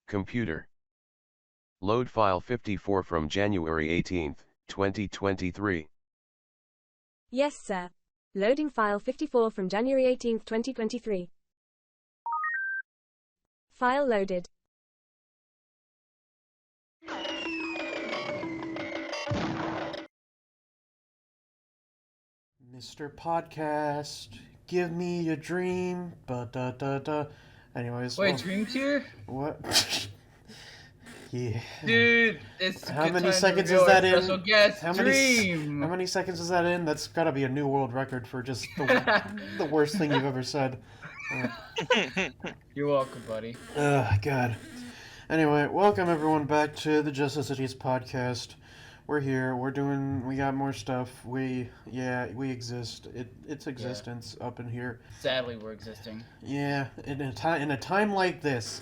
Computer. Load file 54 from January 18, 2023. Yes, sir. Loading file 54 from January 18, 2023. File loaded. Mr. Podcast, give me a dream. Anyways, Wait, Dream Tier? what? Yeah. Dude, it's How good many time to seconds reveal is that our in? special guest, How Dream! many seconds is that in? That's gotta be a new world record for just the worst thing you've ever said. You're welcome, buddy. God. Anyway, welcome everyone back to the Justice Idiots podcast. We're here. We got more stuff. We exist. It's existence up in here. Sadly, we're existing. Yeah, in a time like this,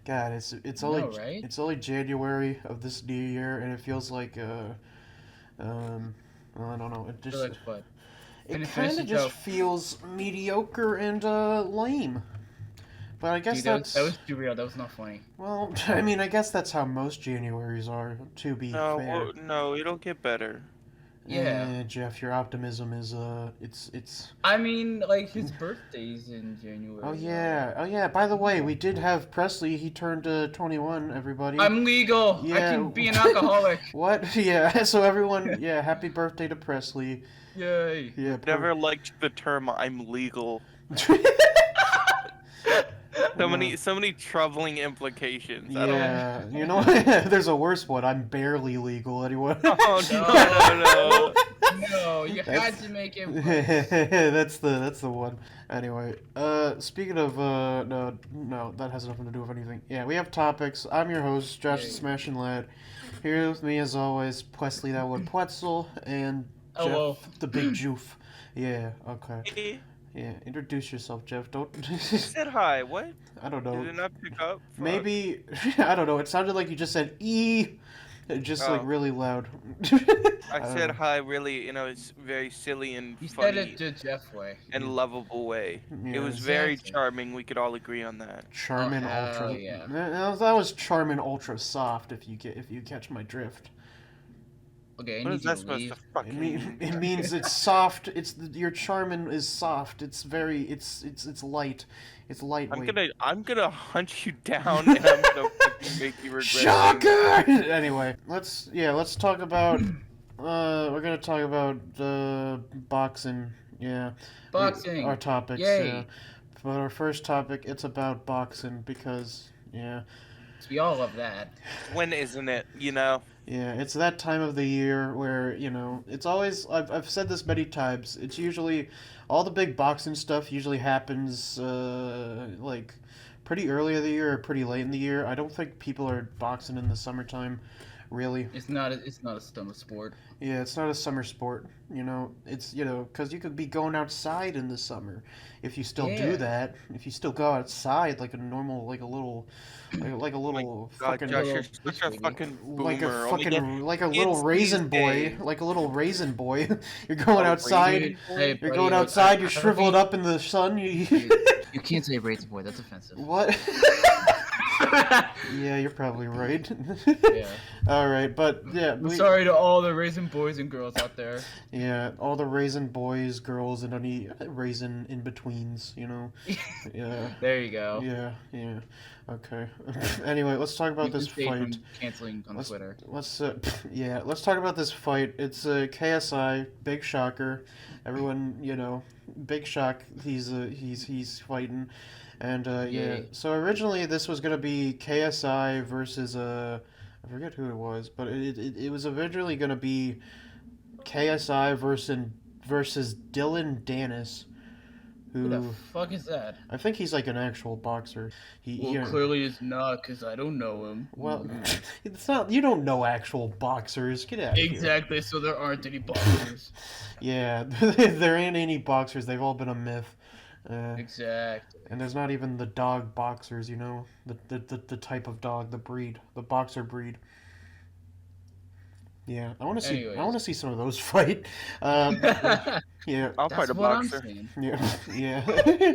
God, it's only right? it's only January of this new year, and it feels like well, I don't know. It just Feel like what? it Finish kind the of just joke. feels mediocre and lame. But I guess Dude, that's that was too real. That was not funny. well, I mean, I guess that's how most Januaries are. To be fair. No, it'll get better. Yeah. Jeff, your optimism is it's. I mean, like, his birthday's in January. Oh yeah. By the way, we did have Presley. He turned 21. Everybody. I'm legal! Yeah. I can be an alcoholic! What? Yeah. So everyone, yeah. Happy birthday to Presley. Yay! Yeah. Never liked the term "I'm legal." So many troubling implications. Yeah. You know, there's a worse one. I'm barely legal. Anyone? Oh no. No, you had to make it worse. that's the one. Anyway, speaking of no, that has nothing to do with anything. Yeah, we have topics. I'm your host, Josh the Smashing Lad. Here with me as always, Presley that would Pretzel and Jeff Hello. the Big Joof. Yeah, okay. Yeah, introduce yourself, Jeff. Don't. Said hi. What? I don't know. Did it not pick up? Fuck. Maybe I don't know. It sounded like you just said "e," just like Oh. really loud. I said hi. Really, it's very silly and You said funny it the Jeff way. and lovable way. Yeah, It was very exactly. charming. We could all agree on that. Charmin Oh, hell Ultra. yeah. That was Charmin Ultra Soft. If you catch my drift. Okay, I What need is you that to supposed leave. to fucking mean? It means it's soft. Your Charmin is soft. It's very it's light. It's lightweight. I'm gonna hunt you down and I'm gonna fucking make you regret. Shocker! Anyway, let's talk about we're gonna talk about boxing. Yeah. Boxing. Our topics. Yay. Yeah. But our first topic, it's about boxing because We all love that. When isn't it? Yeah, it's that time of the year where, it's always, I've said this many times, it's usually, all the big boxing stuff usually happens, like, pretty early in the year or pretty late in the year. I don't think people are boxing in the summertime, really. It's not a stomach sport. Yeah, it's not a summer sport, it's, because you could be going outside in the summer, if you still do Yeah. that, if you still go outside like a normal, like a little God, fucking... Josh, you're little such a bitch fucking boomer. Like a Only fucking, like a kids little these raisin boy, days. like a little raisin boy. You're going Oh, outside. raisin boy? Hey, You're buddy, going look, outside. I You're don't shriveled think- up in the sun. You can't say raisin boy. That's offensive. What? Yeah, you're probably right. Yeah. All right, but yeah, I'm sorry to all the raisin boys and girls out there. yeah, all the raisin boys, girls, and any raisin in betweens. Yeah. There you go. Yeah. Okay. Anyway, let's talk about You can this stay from fight. canceling on Let's Twitter. let's talk about this fight. It's KSI, big shocker. Everyone, big shock. He's fighting, and yeah. Yay. So originally this was gonna be KSI versus I forget who it was, but it was originally gonna be KSI versus Dylan Dennis, Who the who fuck is that? I think he's like an actual boxer. Well, clearly it's not, because I don't know him. Well, it's not. You don't know actual boxers. Get out of here. Exactly, so there aren't any boxers. Yeah, there ain't any boxers. They've all been a myth. Exactly. And there's not even the dog boxers. The type of dog, the breed, the boxer breed. Yeah, I want to see. Anyways. I want to see some of those fight. Yeah, I'll fight That's a what I'm boxer. saying. yeah.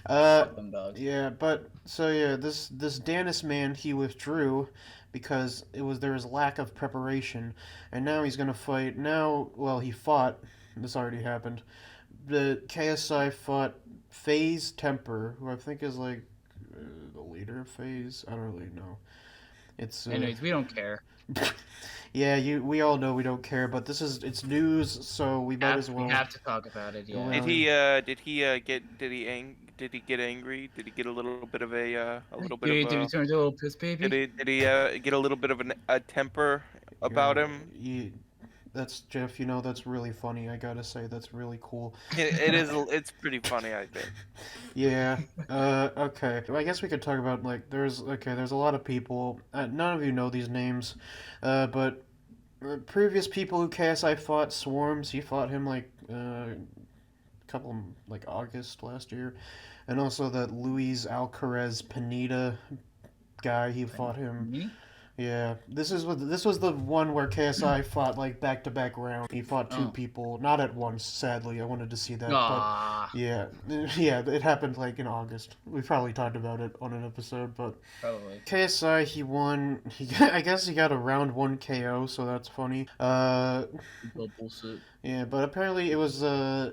Fuck them dogs. Yeah, but so yeah, this Danis man, he withdrew because there was lack of preparation, and now he's gonna fight. Now, well, he fought. This already happened. The KSI fought FaZe Temper, who I think is like the leader of FaZe. I don't really know. It's Anyways, we don't care. yeah, we all know we don't care, but it's news, so we might as well. We have to talk about it. Yeah. Did he get angry? Did he get a little bit of a little bit of Did he turn into a little piss baby? did he get a little bit of a temper about him? That's Jeff. You know, that's really funny. I gotta say, that's really cool. It is. It's pretty funny, I think. Yeah. Okay. I guess we could talk about like there's a lot of people. None of you know these names, but previous people who KSI fought Swarms. He fought him like couple like August last year, and also that Luis Alcaraz Pineda guy. He fought him. Me? Yeah, this was the one where KSI fought like back-to-back round. He fought two people, not at once. Sadly, I wanted to see that. Aww. But yeah, it happened like in August. We probably talked about it on an episode, but Probably. KSI he won. I guess he got a round 1 KO, so that's funny. Bullshit. Yeah, but apparently it was no,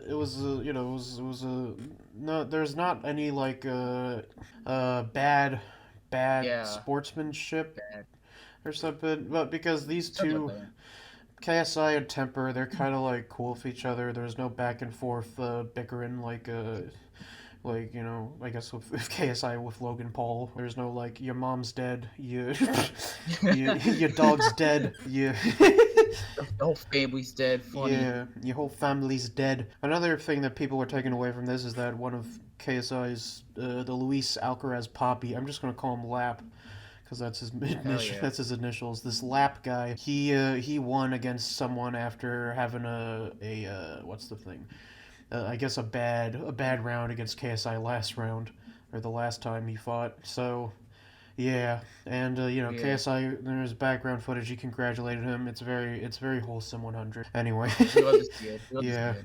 there's not any like bad sportsmanship. Bad. Or something, but because these two, KSI and Temper, they're kind of like cool with each other. There's no back and forth bickering like you know, I guess with KSI with Logan Paul. There's no like your mom's dead, your dog's dead, The whole family's dead. Funny. yeah, your whole family's dead. Another thing that people were taking away from this is that one of KSI's the Luis Alcaraz Poppy. I'm just gonna call him Lap. Because that's his that's his initials. This Lap guy, he won against someone after having a what's the thing? I guess a bad round against KSI last round, or the last time he fought. So, yeah, and KSI, there's background footage. He congratulated him. It's very wholesome. 100. Anyway. Yeah.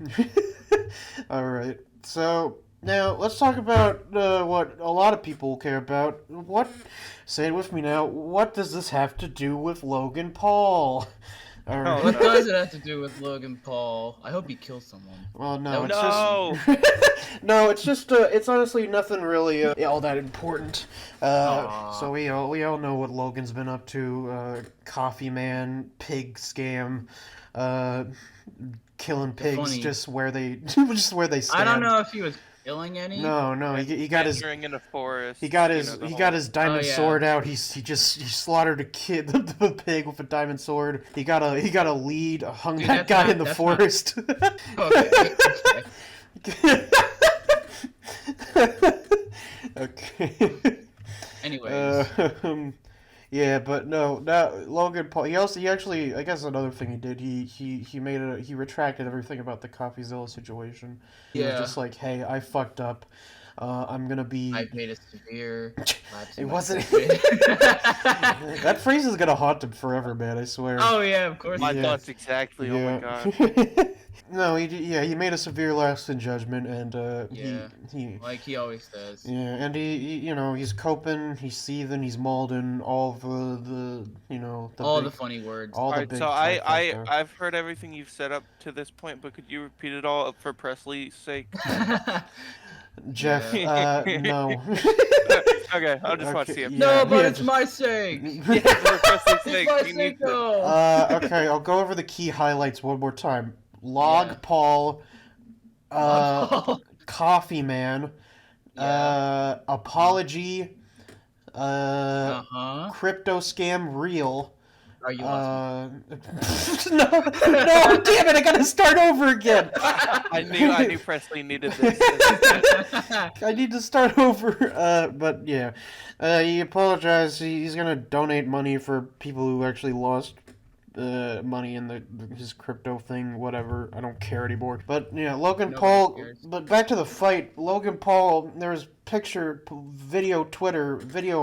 All right. So. Now, let's talk about what a lot of people care about. Say it with me now, what does this have to do with Logan Paul? All right. What does it have to do with Logan Paul? I hope he kills someone. Well, no, No! it's just it's honestly nothing really all that important. So we all know what Logan's been up to. Coffee Man, pig scam, killing pigs just where they stand. I don't know if he was killing any. No, he got his in a forest. He got his diamond sword out. He slaughtered a kid, the pig with a diamond sword. He got a lead, hung that guy in the forest. Okay. Anyways. Yeah, but no, Logan Paul. He actually, I guess another thing he did. He retracted everything about the CoffeeZilla situation. He was just like, hey, I fucked up. I'm gonna be. I've made a severe. It wasn't. That phrase is gonna haunt him forever, man. I swear. Oh yeah, of course. My thoughts exactly. Yeah. Oh my god. No, he made a severe lapse in judgment, and he like he always does. Yeah, and he's coping, he's seething, he's mauling all the funny words. All the Alright, big so stuff I've heard everything you've said up to this point, but could you repeat it all for Presley's sake? Jeff, no. Okay, I just want to see it. No, but it's my sake. Yeah, for Presley's sake. It's my You sake, need to... though. Okay, I'll go over the key highlights one more time. Log Paul, Coffee Man, Apology, Crypto Scam Real. Are you no, damn it, I gotta start over again. I knew Presley needed this. I need to start over, but yeah. He apologized. He's gonna donate money for people who actually lost money in his crypto thing, whatever. I don't care anymore. But yeah, Logan Paul. But back to the fight. Logan Paul. There was video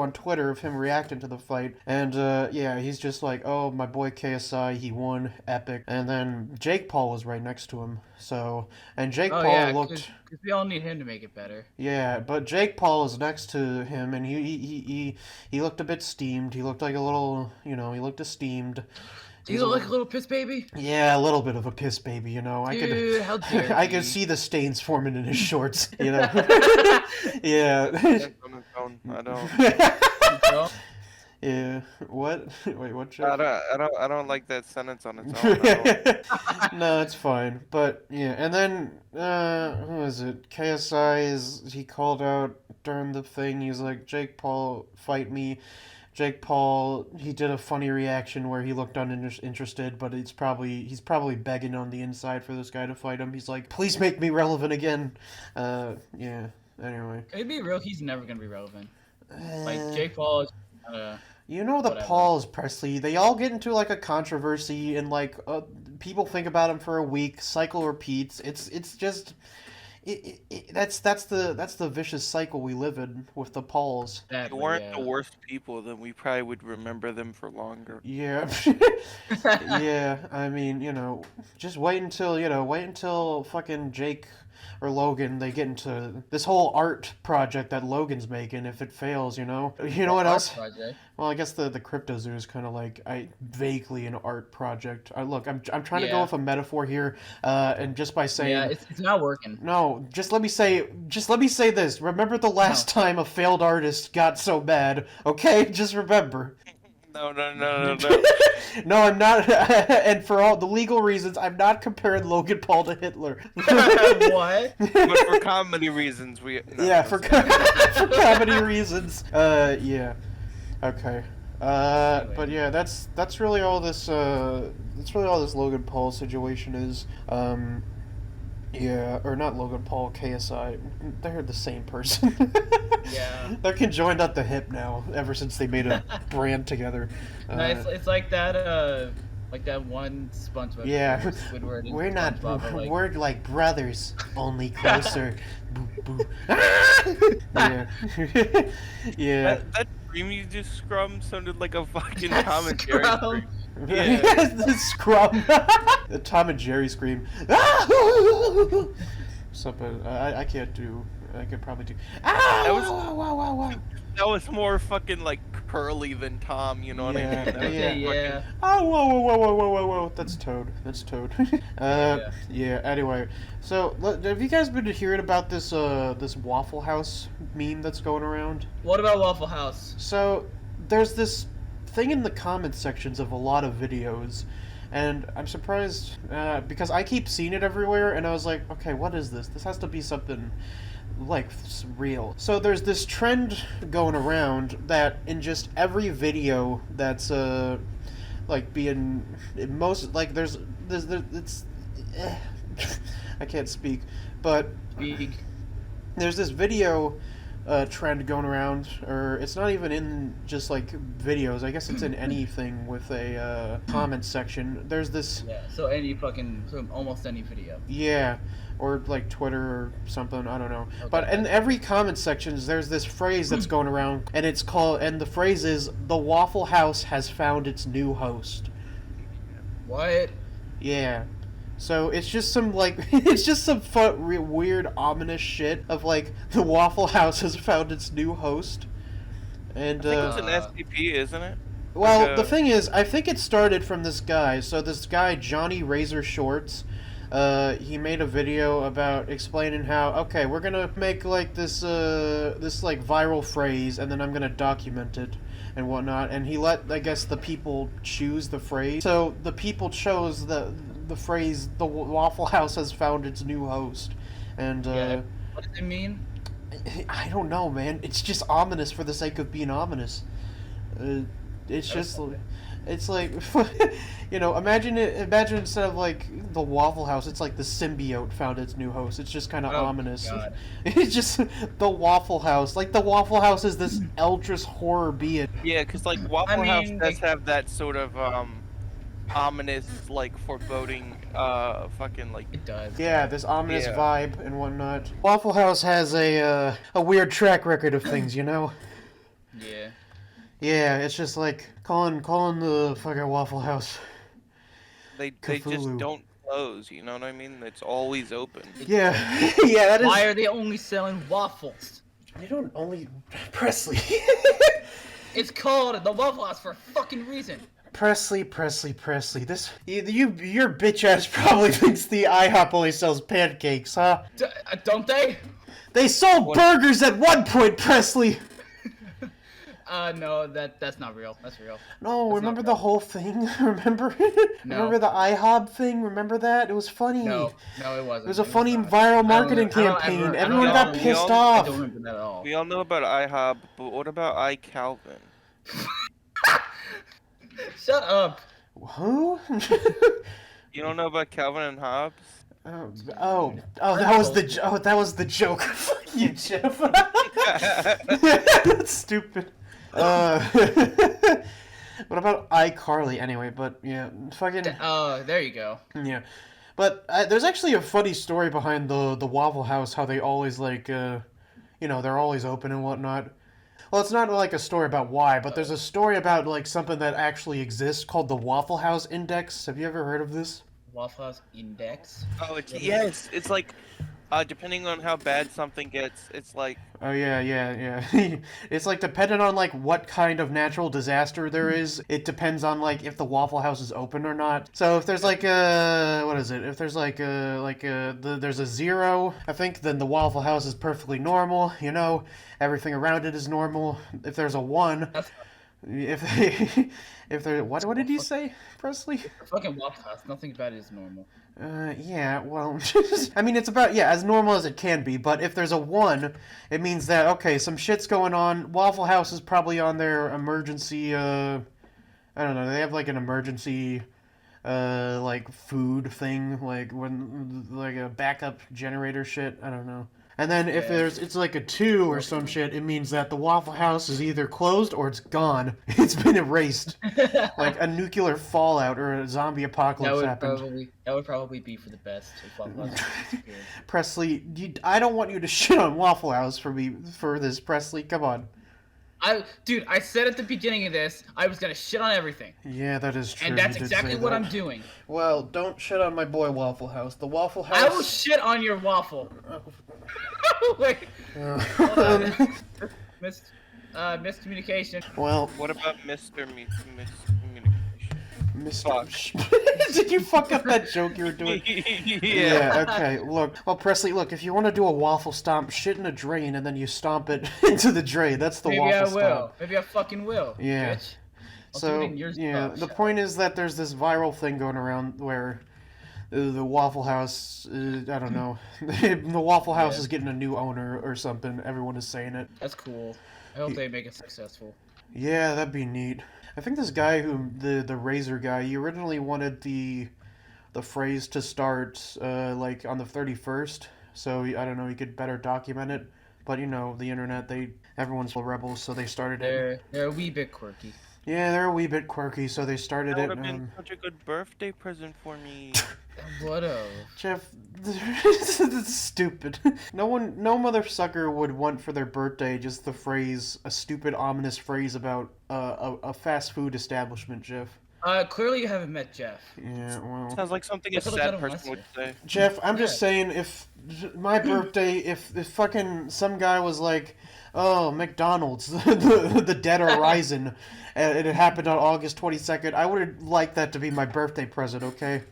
on Twitter of him reacting to the fight, and yeah, he's just like, oh, my boy KSI, he won, epic. And then Jake Paul was right next to him, so, and Jake Paul looked, because we all need him to make it better. yeah, but Jake Paul is next to him, and he looked a bit steamed. He looked like a little, he looked esteemed. He looked like a little piss baby. Yeah, a little bit of a piss baby, Dude, how dare I could see the stains forming in his shorts, Yeah. I don't. Yeah. What? Wait, what? Jeff? I don't like that sentence on its own. No, it's fine. But yeah, and then who is it? KSI he called out during the thing. He's like, Jake Paul, fight me. Jake Paul, he did a funny reaction where he looked uninterested, but he's probably begging on the inside for this guy to fight him. He's like, please make me relevant again. Yeah. Anyway. Can we be real? He's never gonna be relevant. Like Jake Paul is. The whatever. Pauls, Presley, they all get into like a controversy, and like people think about him for a week. Cycle repeats. It's just. That's the vicious cycle we live in with the Pauls. If they weren't the worst people, then we probably would remember them for longer. Yeah. Yeah, I mean, just wait until fucking Jake or Logan, they get into this whole art project that Logan's making. If it fails, you know what else? Project? Well, I guess the Crypto Zoo is kind of like vaguely an art project. Look, I'm trying to go with a metaphor here, and just by saying, yeah, it's not working. No, just let me say this. Remember the last time a failed artist got so bad? Okay, just remember. No. No, I'm not. And for all the legal reasons, I'm not comparing Logan Paul to Hitler. What? But for comedy reasons, for comedy reasons. Yeah. Okay. Anyway. But yeah, that's really all this. That's really all this Logan Paul situation is. Yeah, or not Logan Paul, KSI. They're the same person. Yeah. They're conjoined at the hip now, ever since they made a brand together. No, it's like that one SpongeBob. Yeah, Squidward and we're not. SpongeBob We're like brothers, only closer. Boo, boo. Yeah. Yeah. That scream you just scrum sounded like a fucking Tom and Jerry Scrum. scream. Yeah. The scrum. The Tom and Jerry scream. Something I can't do. I could probably do. That was more fucking like curly than Tom, you know what I mean? That was Yeah. Oh, whoa. That's Toad. Yeah, anyway. So, have you guys been hearing about this Waffle House meme that's going around? What about Waffle House? So, there's this thing in the comment sections of a lot of videos, and I'm surprised, because I keep seeing it everywhere, and I was like, okay, what is this? This has to be something like real. So there's this trend going around that in just every video that's like being most like there's it's I can't speak, but there's this video trend going around, or it's not even in just like videos, I guess it's in anything with a comment section. There's this so almost any video. Yeah, or like Twitter or something, I don't know. Okay. But in every comment sections, there's this phrase that's going around, and the phrase is, "The Waffle House has found its new host." What? Yeah. So it's just some weird, ominous shit of like, the Waffle House has found its new host. And I think it's an SCP, isn't it? Well, the thing is, I think it started from this guy. So this guy, Johnny Razor Shorts, he made a video about explaining how, okay, we're gonna make like this like viral phrase, and then I'm gonna document it and whatnot. And he let, I guess, the people choose the phrase. So the people chose the phrase, "The Waffle House has found its new host," and what does it mean? I don't know, man. It's just ominous for the sake of being ominous. It's just, it's like, imagine instead of like the Waffle House, it's like the symbiote found its new host. It's just kind of ominous. God. It's just the Waffle House. Like, the Waffle House is this eldritch horror being. Yeah, because like Waffle House does have that sort of ominous, like foreboding, fucking like. It does. Yeah, this ominous Yeah. vibe and whatnot. Waffle House has a weird track record of things, you know? Yeah. Yeah, it's just like calling the fucking Waffle House They just Cthulhu. don't close. You know what I mean? It's always open. Yeah, yeah, that is. Why are they only selling waffles? They don't only Presley. It's called the Waffle House for a fucking reason. Presley. This your bitch ass probably thinks the IHOP only sells pancakes, huh? Don't they? They sold burgers at one point, Presley. No, that's not real. That's real. No, That's remember not the real. whole thing? Remember? No. Remember the IHOP thing? Remember that? It was funny. No, it wasn't. It was a It funny not. viral marketing I don't campaign. ever- I Everyone don't got ever- pissed I I off. don't remember that at all. We all know about IHOB, but what about iCalvin? Shut up. Who? You don't know about Calvin and Hobbes? That was the joke. Fuck you, Jeff. That's stupid. What about iCarly anyway? But yeah, fucking There you go. yeah. But there's actually a funny story behind the Waffle House. How they always like, they're always open and whatnot. Well, it's not like a story about why, but there's a story about like something that actually exists called the Waffle House Index. Have you ever heard of this? Waffle House Index. Oh, yes. It's like, depending on how bad something gets, it's like. Oh yeah. It's like dependent on like what kind of natural disaster there is. It depends on like if the Waffle House is open or not. So if there's like what is it? If there's there's a 0, I think, then the Waffle House is perfectly normal. You know, everything around it is normal. If there's a 1, if there what did you say, Presley? Fucking Waffle House. Nothing about it is normal. Yeah, well, I mean, it's about, as normal as it can be, but if there's a 1, it means that, okay, some shit's going on. Waffle House is probably on their emergency, I don't know, they have, like, an emergency, like, food thing, like, like, a backup generator shit, I don't know. And then if it's like a 2 or some shit, it means that the Waffle House is either closed or it's gone. It's been erased. Like a nuclear fallout or a zombie apocalypse happened. That would probably be for the best if Waffle House disappeared. Presley, I don't want you to shit on Waffle House for this, Presley. Come on. Dude, I said at the beginning of this, I was gonna shit on everything. Yeah, that is true. And that's You did exactly say what that. I'm doing. Well, don't shit on my boy Waffle House. The Waffle House. I will shit on your waffle. Wait, hold Um, on. Miscommunication. well, What about Mr. Miscommunication? Mr. Did you fuck up that joke you were doing? Yeah, okay, look. Well, Presley, look, if you want to do a waffle stomp, shit in a drain and then you stomp it into the drain. That's the Maybe waffle I stomp. will. Maybe I fucking will. Yeah. Bitch. I'll do So, it in yours. yeah, the point is that there's this viral thing going around where the Waffle House, I don't know, the Waffle House is getting a new owner or something. Everyone is saying it. That's cool. I hope they make it successful. Yeah, that'd be neat. I think this guy the Razor guy, he originally wanted the phrase to start like on the 31st, so I don't know, he could better document it. But you know, the internet, everyone's full rebels, so they started it. They're a wee bit quirky. Yeah, they're a wee bit quirky, so they started That it. would have been such a good birthday present for me. What a Jeff, this is stupid. No mother sucker would want for their birthday just the phrase, a stupid ominous phrase about a fast food establishment, Jeff. Clearly you haven't met Jeff. Yeah, well. Sounds like something a That's what I sad don't person would want say. Jeff, I'm just Yeah. saying, if my birthday, if fucking some guy was like, oh, McDonald's, the dead are rising, and it happened on August 22nd, I would like that to be my birthday present, okay?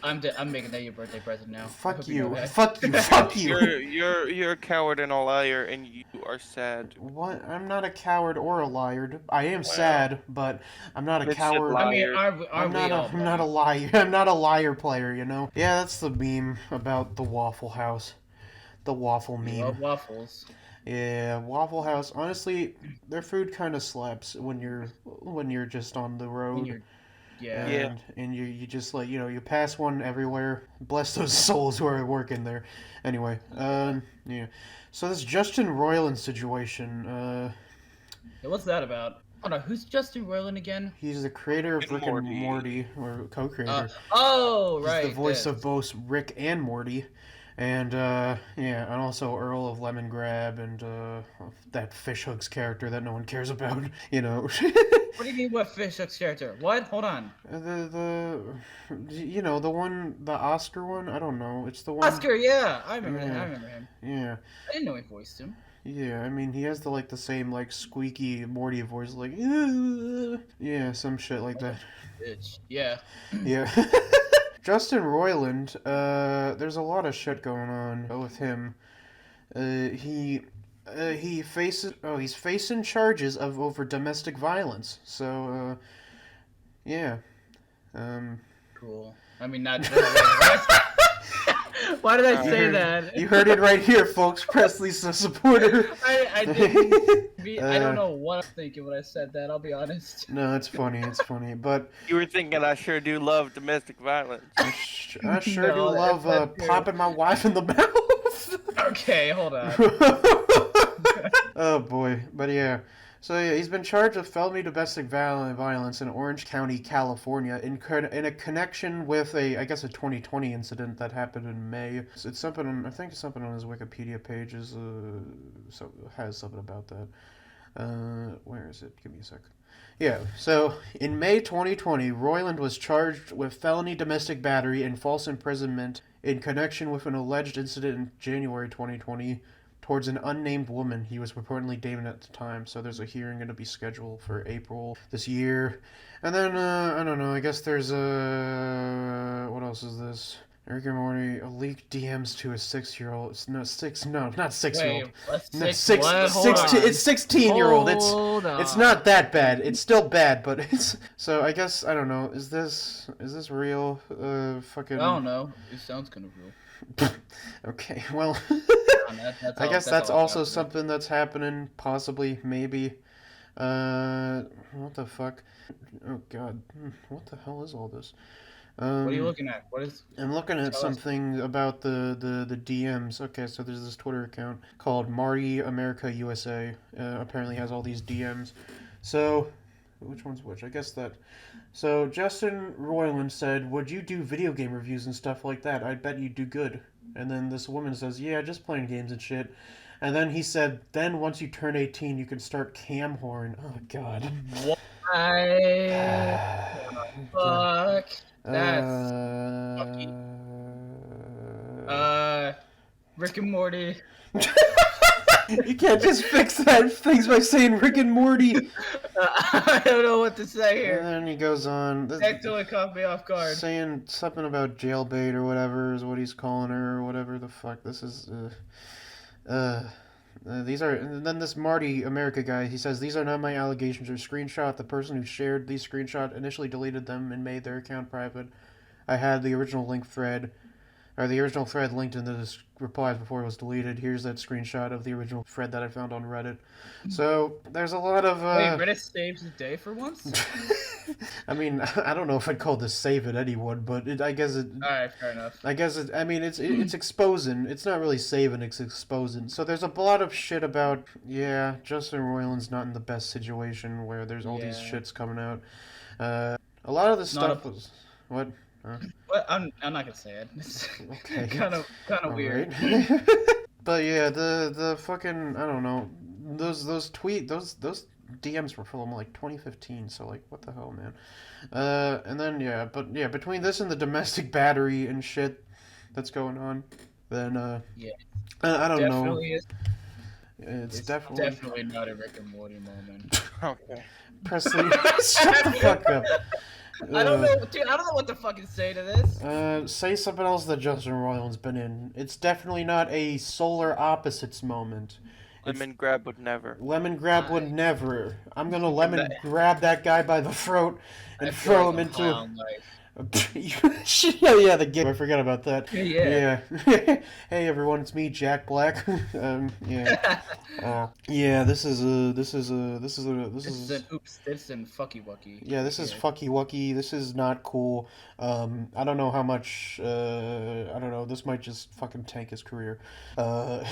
I'm making that your birthday present now. I Fuck hope you know you. that. Fuck you. Fuck you. You're a coward and a liar, and you are sad. What? I'm not a coward or a liar. I am sad, but I'm not a It's a coward. lie. I mean, are I'm we not all? I'm not a liar. I'm not a liar player, you know? Yeah, that's the meme about the Waffle House. The waffle We meme. love waffles. Yeah, Waffle House. Honestly, their food kind of slaps when you're just on the road. Yeah. Yeah. And you just like, you pass one everywhere. Bless those souls who are working there. Anyway, yeah. So this Justin Roiland situation, Yeah, what's that about? Hold on, who's Justin Roiland again? He's the creator of Rick and Morty, or co-creator. Oh, right. He's the voice of both Rick and Morty. And, yeah, and also Earl of Lemon Grab and, that Fishhooks character that no one cares about, you know. What do you mean, what Fishhook's character? What? Hold on. You know, the one, the Oscar one? I don't know. It's the one... Oscar, yeah! I remember him. Yeah. I didn't know he voiced him. Yeah, I mean, he has the same, squeaky Morty voice, yeah, some shit like that. Bitch. Yeah. Yeah. Justin Roiland, there's a lot of shit going on with him. He's facing charges over domestic violence. So, yeah. Cool. I mean, not... Why did I say that? You heard it right here, folks. Presley's a supporter. I didn't. I don't know what I'm thinking when I said that. I'll be honest. No, it's funny. It's funny, but You were thinking I sure do love domestic violence. I sure do love popping my wife in the mouth. Okay, hold on. Oh boy, but yeah. So yeah, he's been charged with felony domestic violence in Orange County, California, in a connection with a 2020 incident that happened in May. It's something on, I think it's something on his Wikipedia page has something about that. Where is it? Give me a sec. Yeah, so in May 2020, Roiland was charged with felony domestic battery and false imprisonment in connection with an alleged incident in January 2020 towards an unnamed woman he was reportedly dating at the time. So there's a hearing going to be scheduled for April this year. And then, I don't know, I guess there's what else is this? Rick and Morty leaked DMs to a 6-year-old. It's not 6-year-old. It's 16-year-old. It's not that bad. It's still bad, but it's... So I guess, I don't know, is this real? Fucking... I don't know. It sounds kind of real. Okay, well... I guess that's also something that's happening, possibly, maybe. What the fuck? Oh god, what the hell is all this? What are you looking at? I'm looking at something about the DMs. Okay, so there's this Twitter account called Marty America USA. Apparently has all these DMs. So, which one's which? I guess that... So, Justin Roiland said, "Would you do video game reviews and stuff like that? I bet you'd do good." And then this woman says, "Yeah, just playing games and shit." And then he said, "Then once you turn 18, you can start cam horn." Oh, God. Why? Fuck. That's Rick and Morty. You can't just fix that things by saying Rick and Morty. I don't know what to say here. And then he goes on. That totally caught me off guard. Saying something about jailbait or whatever is what he's calling her or whatever the fuck. This is, these are, and then this Marty America guy, he says, "These are not my allegations or screenshot. The person who shared these screenshot initially deleted them and made their account private. I had the original thread linked in the replies before it was deleted. Here's that screenshot of the original thread that I found on Reddit." So there's a lot of Wait, Reddit saves the day for once? I mean, I don't know if I'd call this save it anyone, but I guess it... Alright, fair enough. I guess it... I mean, it's exposing. It's not really saving, it's exposing. So there's a lot of shit about... Yeah, Justin Roiland's not in the best situation where there's all these shits coming out. A lot of the stuff was... What? Huh? Well, I'm not gonna say it. It's okay. kind of weird. Right. But yeah, the fucking, I don't know, those DMs were from like 2015, so like what the hell, man. And then between this and the domestic battery and shit that's going on, then I don't know. It's definitely not a Rick and Morty moment. Okay. Presley, shut the fuck up. I don't know, dude. I don't know what to fucking say to this. Say something else that Justin Roiland's been in. It's definitely not a solar opposites moment. Lemon grab would never. Lemon grab would never. I'm gonna lemon grab that guy by the throat and throw him into. Yeah, the game. I forgot about that. Yeah. Hey everyone, it's me, Jack Black. This is an oops. This and fucky wucky. Yeah, this is fucky wucky. This is not cool. I don't know how much. I don't know. This might just fucking tank his career.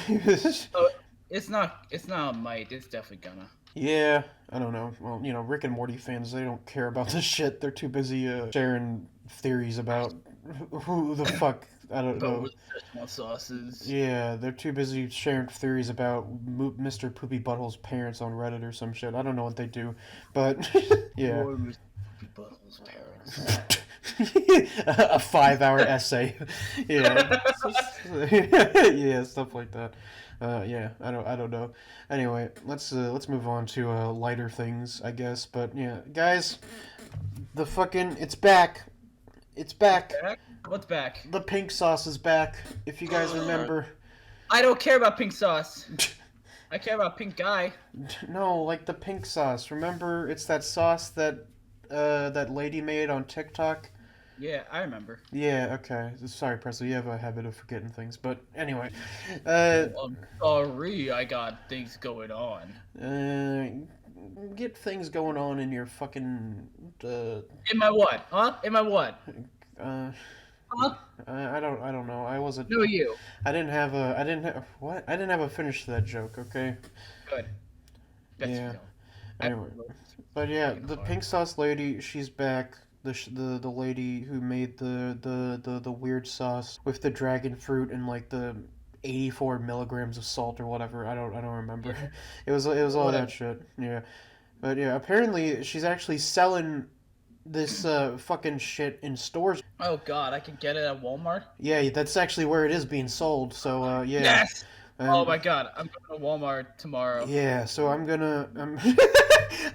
It's not a might. It's definitely gonna. Yeah, I don't know. Well, Rick and Morty fans, they don't care about this shit. They're too busy sharing theories about who the fuck, I don't But know. with Szechuan sauces. Yeah, they're too busy sharing theories about Mr. Poopy Butthole's parents on Reddit or some shit. I don't know what they do, but yeah. Or with Butthole's parents. A 5-hour essay. Yeah. Yeah, stuff like that. Yeah, I don't know. Anyway, let's move on to lighter things, I guess. But yeah, guys, it's back. It's back. Back? What's back? The pink sauce is back. If you guys remember. I don't care about pink sauce. I care about pink guy. No, like the pink sauce. Remember, it's that sauce that that lady made on TikTok. Yeah, I remember. Yeah, okay. Sorry, Presley, you have a habit of forgetting things. But anyway, I'm sorry, I got things going on. get things going on in your fucking. In my what? Huh? In my what? Huh? I don't know. I wasn't. No, you. I didn't have a. I didn't have what? I didn't have a finish to that joke. Okay. Good. Bet you Yeah. don't. Anyway, but yeah, the pink sauce lady, she's back. The lady who made the weird sauce with the dragon fruit and like the 84 milligrams of salt or whatever. I don't remember. It was all that shit. Yeah, but yeah, apparently she's actually selling this fucking shit in stores. Oh god, I can get it at Walmart? Yeah, that's actually where it is being sold. So yeah. Yes! Um, Oh my god, I'm going to Walmart tomorrow. Yeah, so I'm gonna.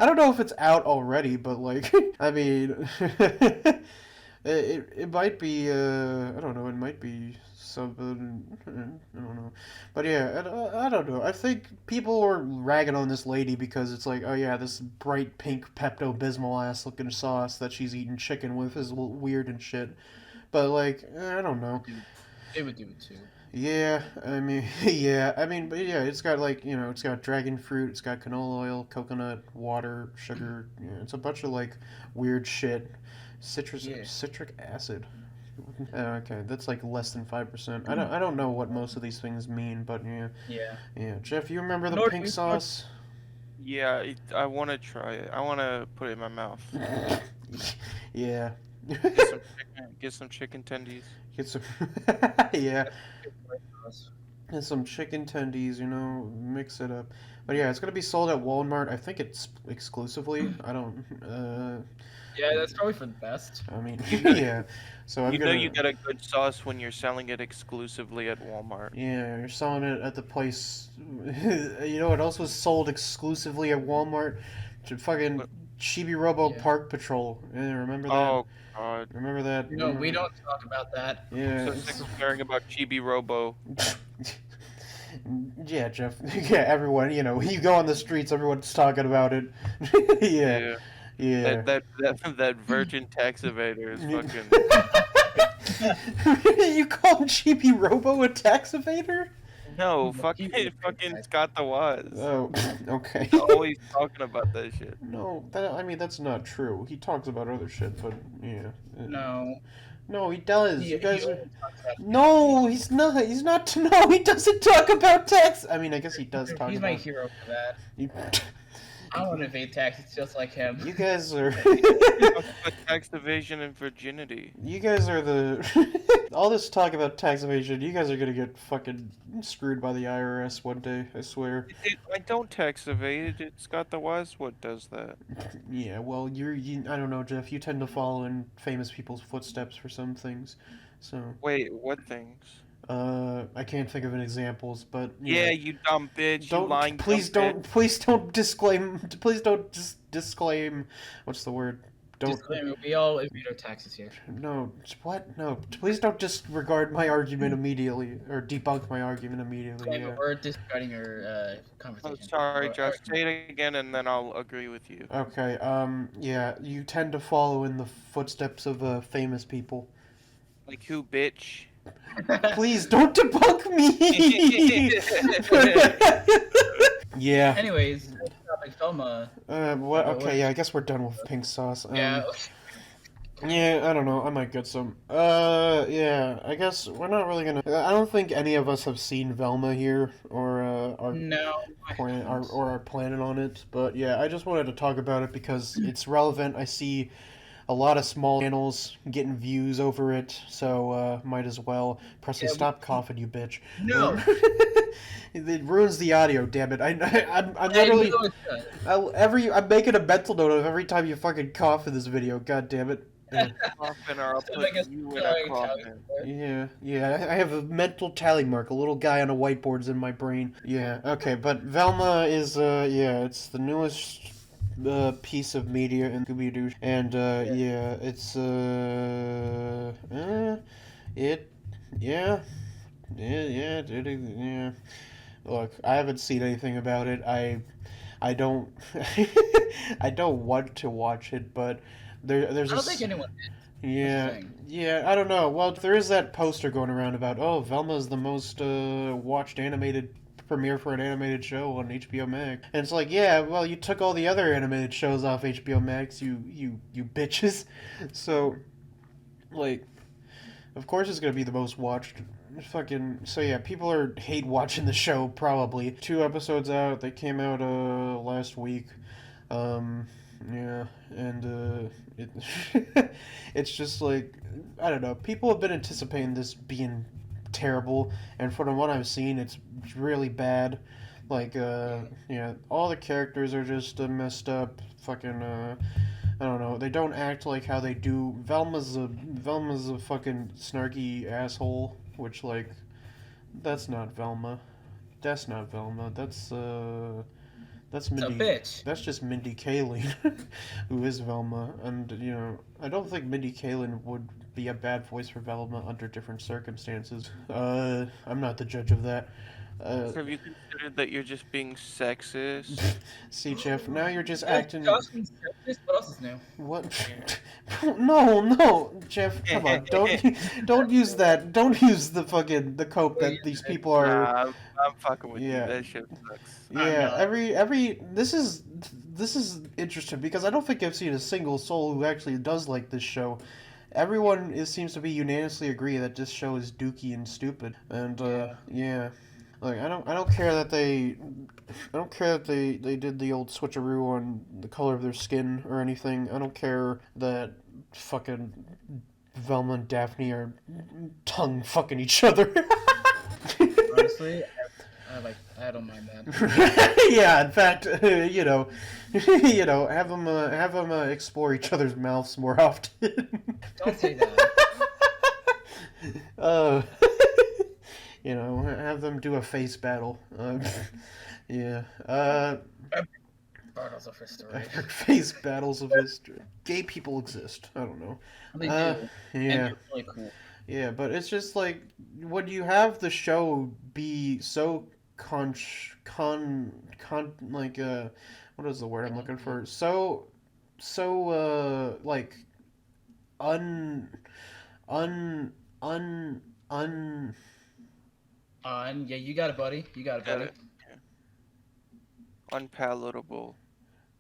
I don't know if it's out already, but like, I mean, it might be. I don't know. It might be something. I don't know, but yeah, I don't know. I think people are ragging on this lady because it's like, oh yeah, this bright pink Pepto Bismol ass looking sauce that she's eating chicken with is weird and shit. But like, I don't know. They would do it too. Yeah, I mean, yeah, but yeah, it's got like, it's got dragon fruit, it's got canola oil, coconut, water, sugar, it's a bunch of like weird shit. Citric acid. Okay, that's like less than 5%. I don't know what most of these things mean, but yeah. Yeah. Yeah, Jeff, you remember the North- pink sauce? Yeah, I want to try it. I want to put it in my mouth. Yeah. Get some chicken tendies. Get some, yeah. And some chicken tendies, mix it up. But yeah, it's gonna be sold at Walmart. I think it's exclusively. I don't. Yeah, that's probably for the best. I mean, yeah. So I'm You know gonna. you get a good sauce when you're selling it exclusively at Walmart. Yeah, you're selling it at the place. You know what else was sold exclusively at Walmart? Fucking Chibi Robo Yeah. Park Patrol. Yeah, remember that? Oh God. Remember that? No, we don't talk about that. Yeah. So sick of hearing about Chibi Robo. Yeah, Jeff. Yeah, everyone. You go on the streets, everyone's talking about it. Yeah. Yeah. That virgin tax evader is fucking. You call Chibi Robo a tax evader? No, fucking Scott the Waz. Oh, okay. Always talking about that shit. No, that's not true. He talks about other shit, but yeah. No. No, he does. He- You guys he are. only talks about- No, he's not. He's not. No, he doesn't talk about tax. I mean, I guess he does talk He's about. my hero for that. You, I want to evade taxes just like him. you guys are. Talk about tax evasion and virginity. You guys are the. All this talk about tax evasion, you guys are gonna get fucking screwed by the IRS one day, I swear. I don't tax evade. It's Scott the Waz what does that. Yeah, well, I don't know, Jeff. You tend to follow in famous people's footsteps for some things, so. Wait, what things? I can't think of any examples, but Yeah, you dumb bitch. You don't lying. please dumb don't please don't disclaim. Please don't disclaim. What's the word? Don't. Disclaimer, we all evade our taxes here. No, what? No, please don't disregard my argument immediately or debunk my argument immediately. Disclaimer, Yeah. we're disregarding your bitch. conversation. Oh, sorry, Or- Josh. Say it again, and then I'll agree with you. Okay. Yeah. You tend to follow in the footsteps of famous people. Like who, bitch? Please don't debunk me. Yeah. Anyways, next topic, Velma. What? Okay. Yeah. I guess we're done with pink sauce. Yeah. Yeah, I don't know. I might get some. Yeah. I guess we're not really gonna. I don't think any of us have seen Velma here, or No, I haven't. are planning on it. But yeah, I just wanted to talk about it because it's relevant. I see a lot of small channels getting views over it, so might as well. Presley, Yeah, stop coughing, you bitch. no. It ruins the audio. Damn it! I'm Hey, literally no, it does. I'm making a mental note of every time you fucking cough in this video. God damn it. Coffin, or I'll So put I guess you in a sorry, coffin. Yeah, yeah, I have a mental tally mark. A little guy on a whiteboard's in my brain. Yeah, okay, but Velma is, yeah, it's the newest piece of media in Scooby-Doo, and Yeah. yeah, it's it, yeah, yeah. Look, I haven't seen anything about it. I don't, I don't want to watch it, but there's I a don't think anyone did. That's the yeah, thing. yeah, I don't know. Well, there is that poster going around about, oh, Velma's the most watched animated premiere for an animated show on HBO Max. And it's like, yeah, well, you took all the other animated shows off HBO Max, you bitches. So, like, of course it's gonna be the most watched. Fucking so yeah, people are hate watching the show probably. 2 episodes out. They came out last week. Um, yeah, and it it's just like I don't know. People have been anticipating this being terrible, and from what I've seen, it's really bad. Like yeah, all the characters are just messed up. Fucking I don't know. They don't act like how they do. Velma's a fucking snarky asshole, which like that's not Velma. That's not Velma. That's It's a Mindy. bitch. That's just Mindy Kaling, who is Velma. And, you know, I don't think Mindy Kaling would be a bad voice for Velma under different circumstances. I'm not the judge of that. Uh, Have you considered that you're just being sexist? see, Jeff, now you're just That's acting. Jocelyn Sexist. What else is new? What? No, no, Jeff, come on, don't use that. Don't use the fucking the cope that these people are. Nah, I'm fucking with you. Yeah, That shit sucks. I'm yeah. not. Every this is interesting because I don't think I've seen a single soul who actually does like this show. Everyone seems to be unanimously agree that this show is dookie and stupid, and Yeah. yeah. Like I don't care that they did the old switcheroo on the color of their skin or anything. I don't care that fucking Velma and Daphne are tongue fucking each other. Honestly, I don't mind that. Yeah, in fact, you know, have them explore each other's mouths more often. Don't say that. uh, you know, have them do a face battle. Yeah. Battles of history. Face battles of history. Gay people exist. I don't know. They do. Yeah. And they're really cool. Yeah, but it's just like when you have the show be so like what is the word I'm looking for? So like un un un un Yeah, you got it, buddy. You got it, Got buddy. it. Unpalatable.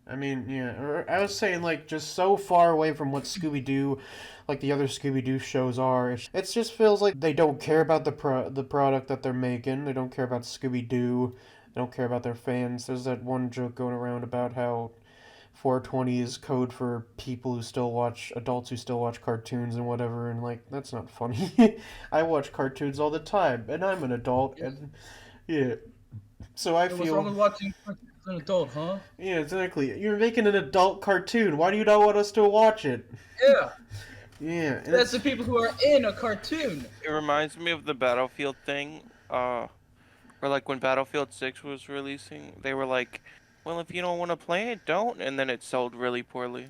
I mean, yeah, or I was saying like just so far away from what Scooby Doo, like the other Scooby Doo shows are. It just feels like they don't care about the product that they're making. They don't care about Scooby Doo. They don't care about their fans. There's that one joke going around about how 420 is code for people who still watch adults who still watch cartoons and whatever. And like that's not funny. I watch cartoons all the time, and I'm an adult, and yeah. So I What's wrong feel. with watching cartoons as an adult, huh? Yeah, exactly. You're making an adult cartoon. Why do you not want us to watch it? Yeah. Yeah, and That's the people who are in a cartoon. It reminds me of the Battlefield thing. Where like when Battlefield 6 was releasing, they were like, "Well, if you don't want to play it, don't." And then it sold really poorly.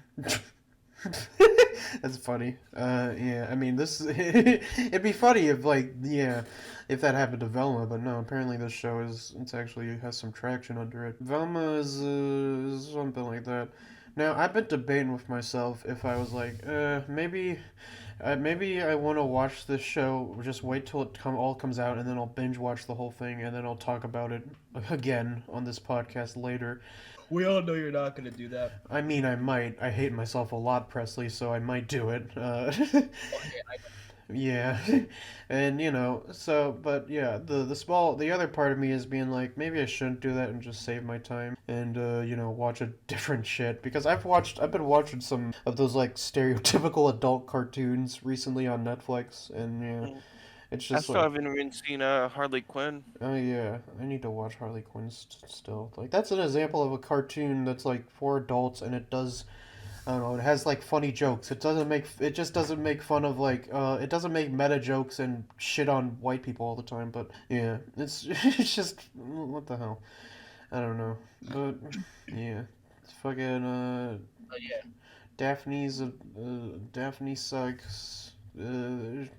that's funny. Yeah, I mean, this it'd be funny if like yeah, if that happened to Velma, but no. Apparently, this show it's actually has some traction under it. Velma is something like that. Now, I've been debating with myself if I was like, maybe I want to watch this show. Just wait till it all comes out, and then I'll binge watch the whole thing, and then I'll talk about it again on this podcast later. We all know you're not gonna do that. I mean, I might. I hate myself a lot, Presley, so I might do it. Okay, Yeah, and but yeah, the other part of me is being like, maybe I shouldn't do that and just save my time and watch a different shit because I've been watching some of those like stereotypical adult cartoons recently on Netflix, and yeah, Mm. it's I just still like, haven't even seen Harley Quinn. oh yeah, I need to watch Harley Quinn still. Like that's an example of a cartoon that's like for adults, and it does. I don't know. It has like funny jokes. It just doesn't make fun of like. It doesn't make meta jokes and shit on white people all the time. But yeah, it's it's just what the hell. I don't know. But yeah, it's fucking oh yeah. Daphne sucks.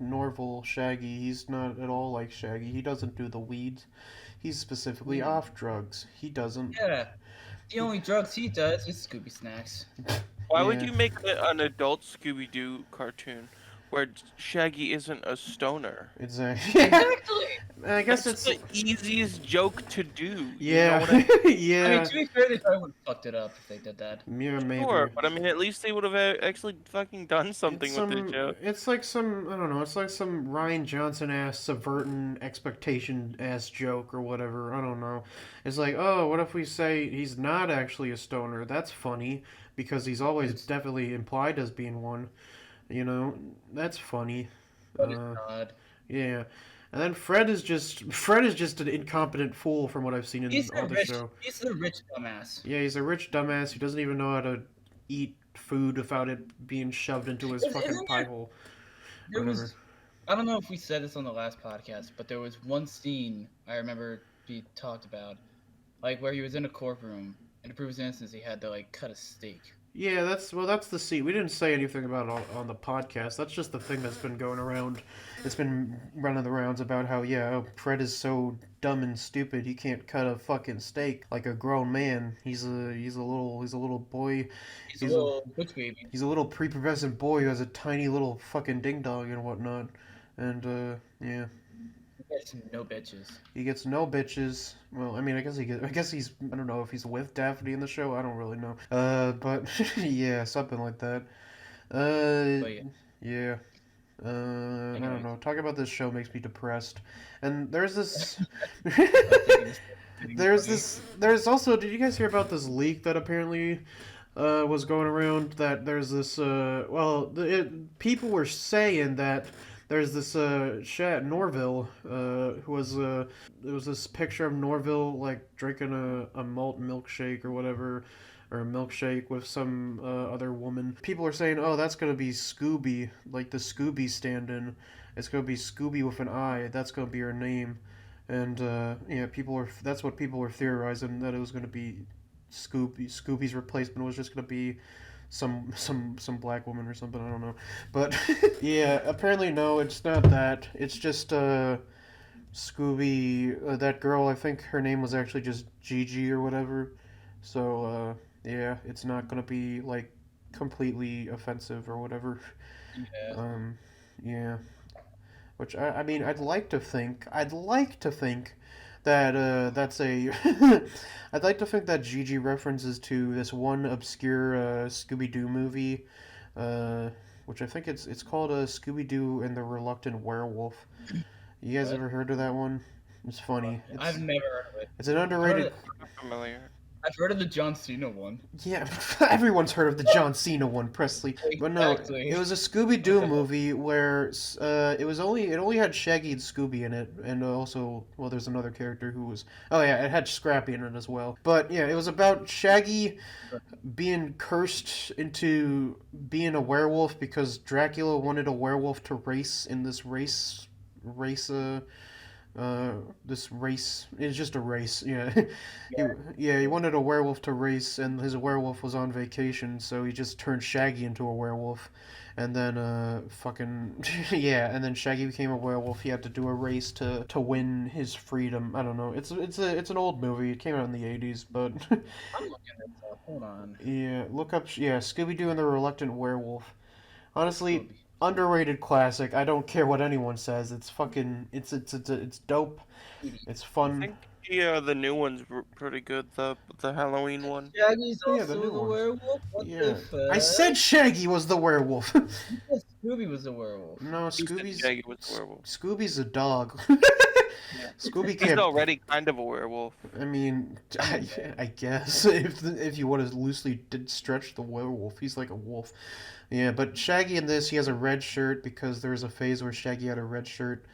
Norval Shaggy. He's not at all like Shaggy. He doesn't do the weeds. He's specifically off drugs. He doesn't. Yeah. The only drugs he does is Scooby snacks. Why would Yeah. you make an adult Scooby Doo cartoon where Shaggy isn't a stoner? Exactly. Exactly. I guess That's it's the easiest joke to do. yeah, You know what I yeah. I mean, to be fair, they probably would have fucked it up if they did that. Yeah, maybe. Sure, but I mean, at least they would have actually fucking done something with the joke. It's like some, I don't know, it's like some Ryan Johnson ass subverting expectation ass joke or whatever. I don't know. It's like, oh, what if we say he's not actually a stoner? That's funny because he's always definitely implied as being one. You know, that's funny. But it's Uh, not. yeah. And then Fred is just an incompetent fool from what I've seen in He's all the the rich. show. He's the rich dumbass. Yeah, he's a rich dumbass who doesn't even know how to eat food without it being shoved into his fucking Isn't pie there- hole. There Whatever. was. I don't know if we said this on the last podcast, but there was one scene I remember we talked about, like where he was in a courtroom, and to prove his innocence, he had to like cut a steak. Yeah, that's the scene. We didn't say anything about it on the podcast. That's just the thing that's been going around. It's been running the rounds about how Fred is so dumb and stupid he can't cut a fucking steak like a grown man. He's a little boy. He's a little butch baby. He's a little prepubescent boy who has a tiny little fucking ding dong and whatnot. And yeah. He gets no bitches. He gets no bitches. Well, I mean, I guess he's. I don't know if he's with Daphne in the show. I don't really know. But yeah, something like that. But yeah. Yeah. I don't know. Talking about this show makes me depressed. And there's this. There's also. Did you guys hear about this leak that apparently was going around? That there's this. People were saying that there's this Norville who was there was this picture of Norville like drinking a malt milkshake or whatever, or a milkshake with some other woman. People are saying, oh, that's gonna be Scooby, like the Scooby stand-in. It's gonna be Scooby with an I. That's gonna be her name. And yeah, that's what people were theorizing, that it was gonna be Scooby. Scooby's replacement was just gonna be some black woman or something. I don't know, but yeah, apparently no, it's not that. It's just Scooby. That girl, I think her name was actually just Gigi or whatever. So yeah, it's not gonna be like completely offensive or whatever. Yeah. Yeah. Which I mean, I'd like to think that that's a I'd like to think that Gigi references to this one obscure Scooby Doo movie, which I think it's called Scooby Doo and the Reluctant Werewolf. You guys What? ever heard of that one? It's funny. I've never heard of it. It's an I've heard underrated. of- Familiar. I've heard of the John Cena one. Yeah, everyone's heard of the John Cena one, Presley. But no, Exactly. it was a Scooby Doo movie where it only had Shaggy and Scooby in it, and also, well, there's another character who was, oh yeah, it had Scrappy in it as well. But yeah, it was about Shaggy being cursed into being a werewolf because Dracula wanted a werewolf to race in this race this race. It's just a race. Yeah. He wanted a werewolf to race, and his werewolf was on vacation, so he just turned Shaggy into a werewolf. And then fucking yeah, and then Shaggy became a werewolf. He had to do a race to win his freedom. I don't know. It's an old movie. It came out in the 80s, but I'm looking this up. Hold on. yeah, look up Scooby Doo and the Reluctant Werewolf. Honestly, Scooby. underrated classic. I don't care what anyone says. It's fucking it's dope. It's I fun. think Yeah, the new one's pretty good. The Halloween one. Shaggy's Yeah, the also new the ones. werewolf? What Yeah. the fuck? I said Shaggy was the werewolf. You said Scooby was the werewolf. No, He said Shaggy was a werewolf. Scooby's a dog. Scooby He's can't. already kind of a werewolf. I mean, Okay. I guess if you want to loosely stretch the werewolf, he's like a wolf. Yeah, but Shaggy in this, he has a red shirt because there was a phase where Shaggy had a red shirt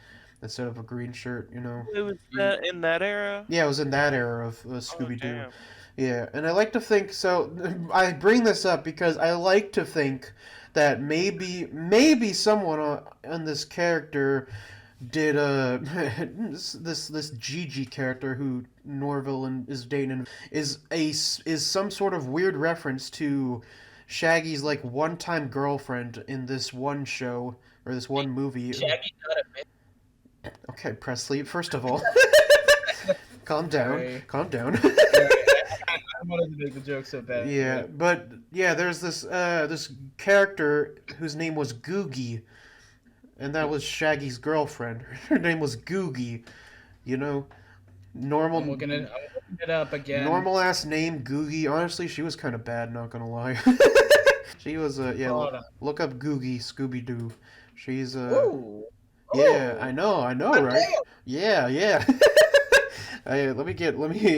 instead of a green shirt. You know. It was that in that era. Yeah, it was in that era of Oh Scooby Doo. damn. Yeah, and I like to think so. I bring this up because I like to think that maybe someone on this character did this Gigi character who Norville and is dating is some sort of weird reference to Shaggy's like one-time girlfriend in this one show or this one movie. Shaggy got it. Okay, Presley. First of all, calm down. Sorry. Calm down. I wanted to make the joke so bad. Yeah, but yeah, there's this character whose name was Googie, and that was Shaggy's girlfriend. Her name was Googie. You know, normal I'm looking it up again. normal ass name Googie. Honestly, she was kind of bad. Not gonna lie. She was yeah. Hold on. Look up Googie Scooby Doo. She's Ooh. yeah. Oh. I know, God right? damn. Yeah, yeah. Let me.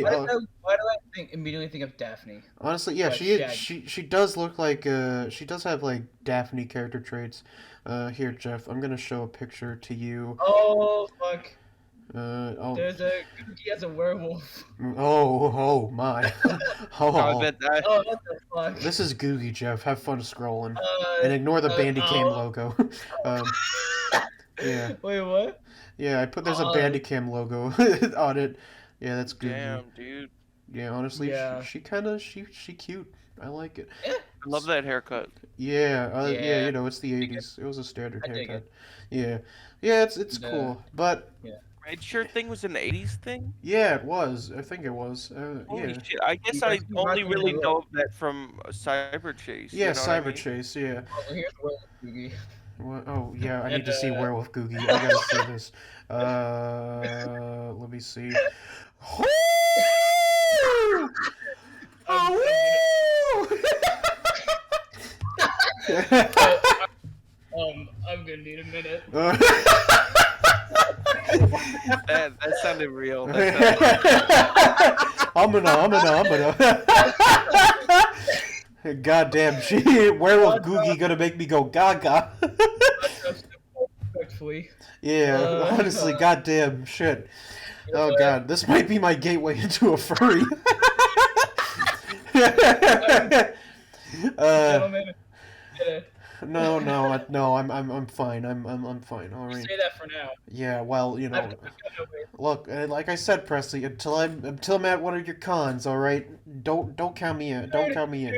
Why do I immediately think of Daphne? Honestly, yeah, Like she Shaggy. she does look like she does have like Daphne character traits. Here, Jeff, I'm gonna show a picture to you. Oh fuck! Oh, There's a Cookie as a werewolf. oh my. I Oh, bet that. Oh what the fuck? this is Googie, Jeff. Have fun scrolling and ignore the Bandicam logo. Um, yeah, Wait, what? yeah. There's a Bandicam logo on it. Yeah, that's Googie. Damn, dude. Yeah, honestly, Yeah. she kind of she cute. I like it. I love that haircut. Yeah, yeah, Yeah. you know, it's the 80s. It was a standard I dig haircut. Yeah. Yeah, it's Yeah. cool. But Red shirt thing was an '80s thing. yeah, it was. I think it was. Holy Yeah. shit! I guess You I guys keep only rocking really the know of that from Cyber Chase. Yeah, you know what I Cyber mean? Chase, yeah. Oh, here's the werewolf Cookie. Oh, yeah, I need And, to see Werewolf Googie. I gotta see this. Let me see. I'm gonna need a minute. That sounded real. I'm gonna. Goddamn, Werewolf Googie gonna make me go gaga. Respectfully. Yeah, honestly, goddamn shit. Oh god, this might be my gateway into a furry. Gentlemen, no, I'm fine. I'm fine. All right. say that for now. Yeah, well, you know, look, like I said, Presley, until I'm at one of your cons, all right. Don't count me in. Don't count me in.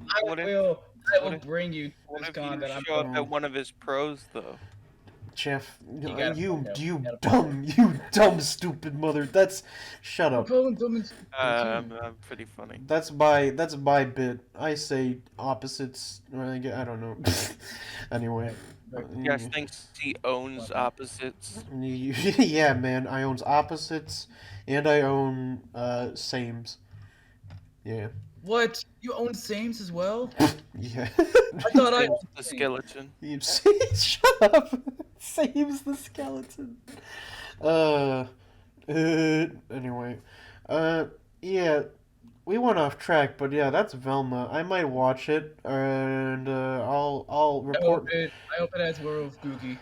I What if- will what if- bring you to What this if con you that I'm show up at one of his pros though? Jeff, gotta you fuck dumb stupid mother. Shut up. I'm pretty funny. That's my bit. I say opposites. I don't know. Anyway. Josh thinks he owns opposites. Yeah, man. I owns opposites, and I own sames. Yeah. What? You own Sames as well? Yeah. I thought I Sames the skeleton. Shut up. Sames the skeleton. Anyway. Yeah. We went off track, but yeah, that's Velma. I might watch it, and I'll report. I hope it has Werewolf Googie.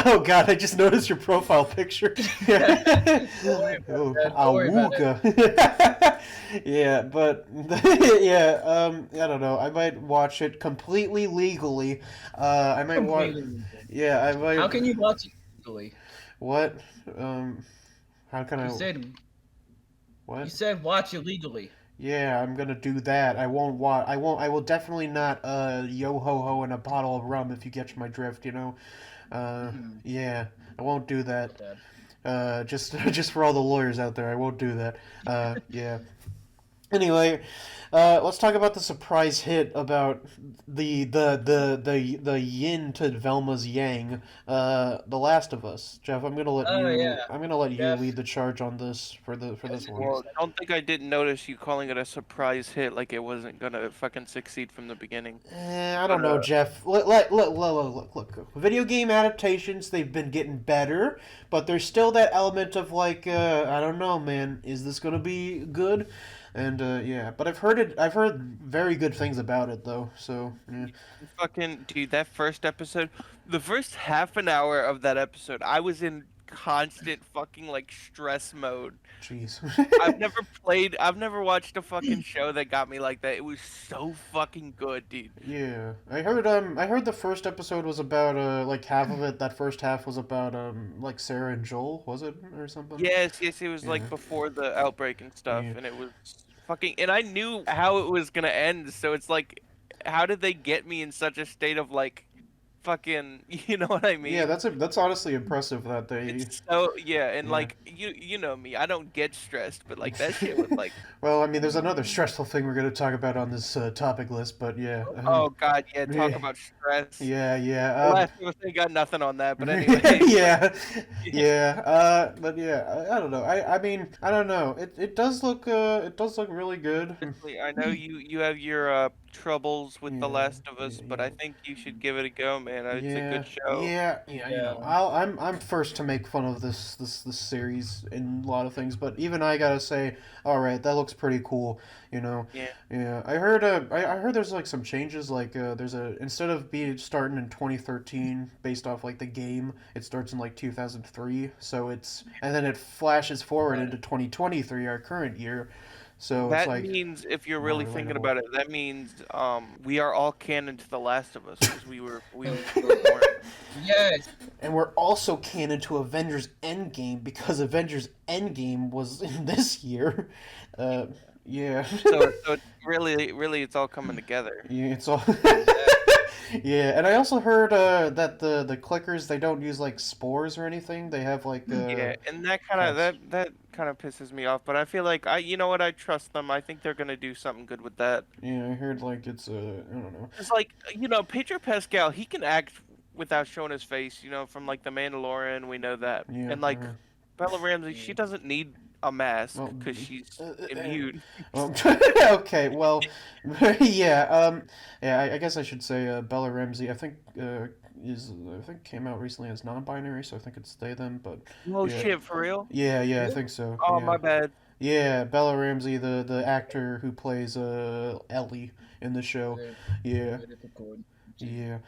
Oh god, I just noticed your profile picture. Oh, Don't worry about awooga. Yeah, but yeah, I don't know. I might watch it completely legally. I might watch. Yeah, I might. How can you watch it legally? What? How can I? You said What? you said watch it legally. Yeah, I'm gonna do that. I won't watch. I won't. I will definitely not. Yo ho ho and a bottle of rum if you catch my drift. You know. Yeah, I won't do that. Just for all the lawyers out there, I won't do that. Yeah. Anyway, let's talk about the surprise hit about the yin to Velma's yang, The Last of Us. Jeff, Oh yeah, I'm gonna let you Jeff. lead the charge on this for this one. Well, don't think I didn't notice you calling it a surprise hit like it wasn't gonna fucking succeed from the beginning. I don't know, Jeff. Look. Video game adaptations, they've been getting better, but there's still that element of like, I don't know, man. Is this gonna be good? And yeah, but I've heard very good things about it though. So yeah. Fucking dude, that first episode, the first half an hour of that episode, I was in constant fucking like stress mode. Jeez. I've never watched a fucking show that got me like that. It was so fucking good, dude. Yeah, I heard the first episode was about like half of it. That first half was about like Sarah and Joel, was it or something? Yes, it was Yeah. like before the outbreak and stuff, Yeah. and it was fucking, and I knew how it was gonna end, so it's like, how did they get me in such a state of like, fucking, you know what I mean? Yeah, that's honestly impressive that they. It's so yeah, and Yeah. like you know me, I don't get stressed, but like that shit was like, Well, I mean, there's another stressful thing we're going to talk about on this topic list, but yeah. oh god, yeah, talk Yeah. about stress. Yeah, The yeah. Last of Us ain't got nothing on that, but anyway. Yeah, yeah. But yeah, I don't know. I mean, I don't know. It does look really good. Honestly, I know you have your troubles with The Yeah, Last of Us, yeah, but yeah. I think you should give it a go, man. It's a Yeah, good show. yeah, you know, I'm first to make fun of this series in a lot of things, but even I gotta say, all right, that looks pretty cool, you know. Yeah. Yeah, I heard there's like some changes, like there's a instead of being starting in 2013 based off like the game, it starts in like 2003, so it's and then it flashes forward into 2023, our current year. So it's That like means, if you're more really thinking relatable. about it, that means we are all canon to The Last of Us because we were born. Yes. And we're also canon to Avengers Endgame because Avengers Endgame was in this year. Yeah. So it's really it's all coming together. Yeah, it's all. Yeah, and I also heard that the clickers, they don't use like spores or anything. They have like Yeah, and that kind of cuts. that kind of pisses me off, but I feel like you know what, I trust them. I think they're gonna do something good with that. Yeah, I heard like it's I don't know. It's like, Pedro Pascal, he can act without showing his face, from like The Mandalorian, we know that. Yeah. And like Bella Ramsey, she doesn't need a mask Well, because she's uh, uh, immune. Well, okay, well, yeah, yeah. I guess I should say Bella Ramsey. I think came out recently as non-binary, so I think it's they them. But Oh yeah, shit, for real? yeah, I think so. Oh, Yeah, my bad. yeah. Bella Ramsey, the actor who plays Ellie in the show. Yeah. Yeah,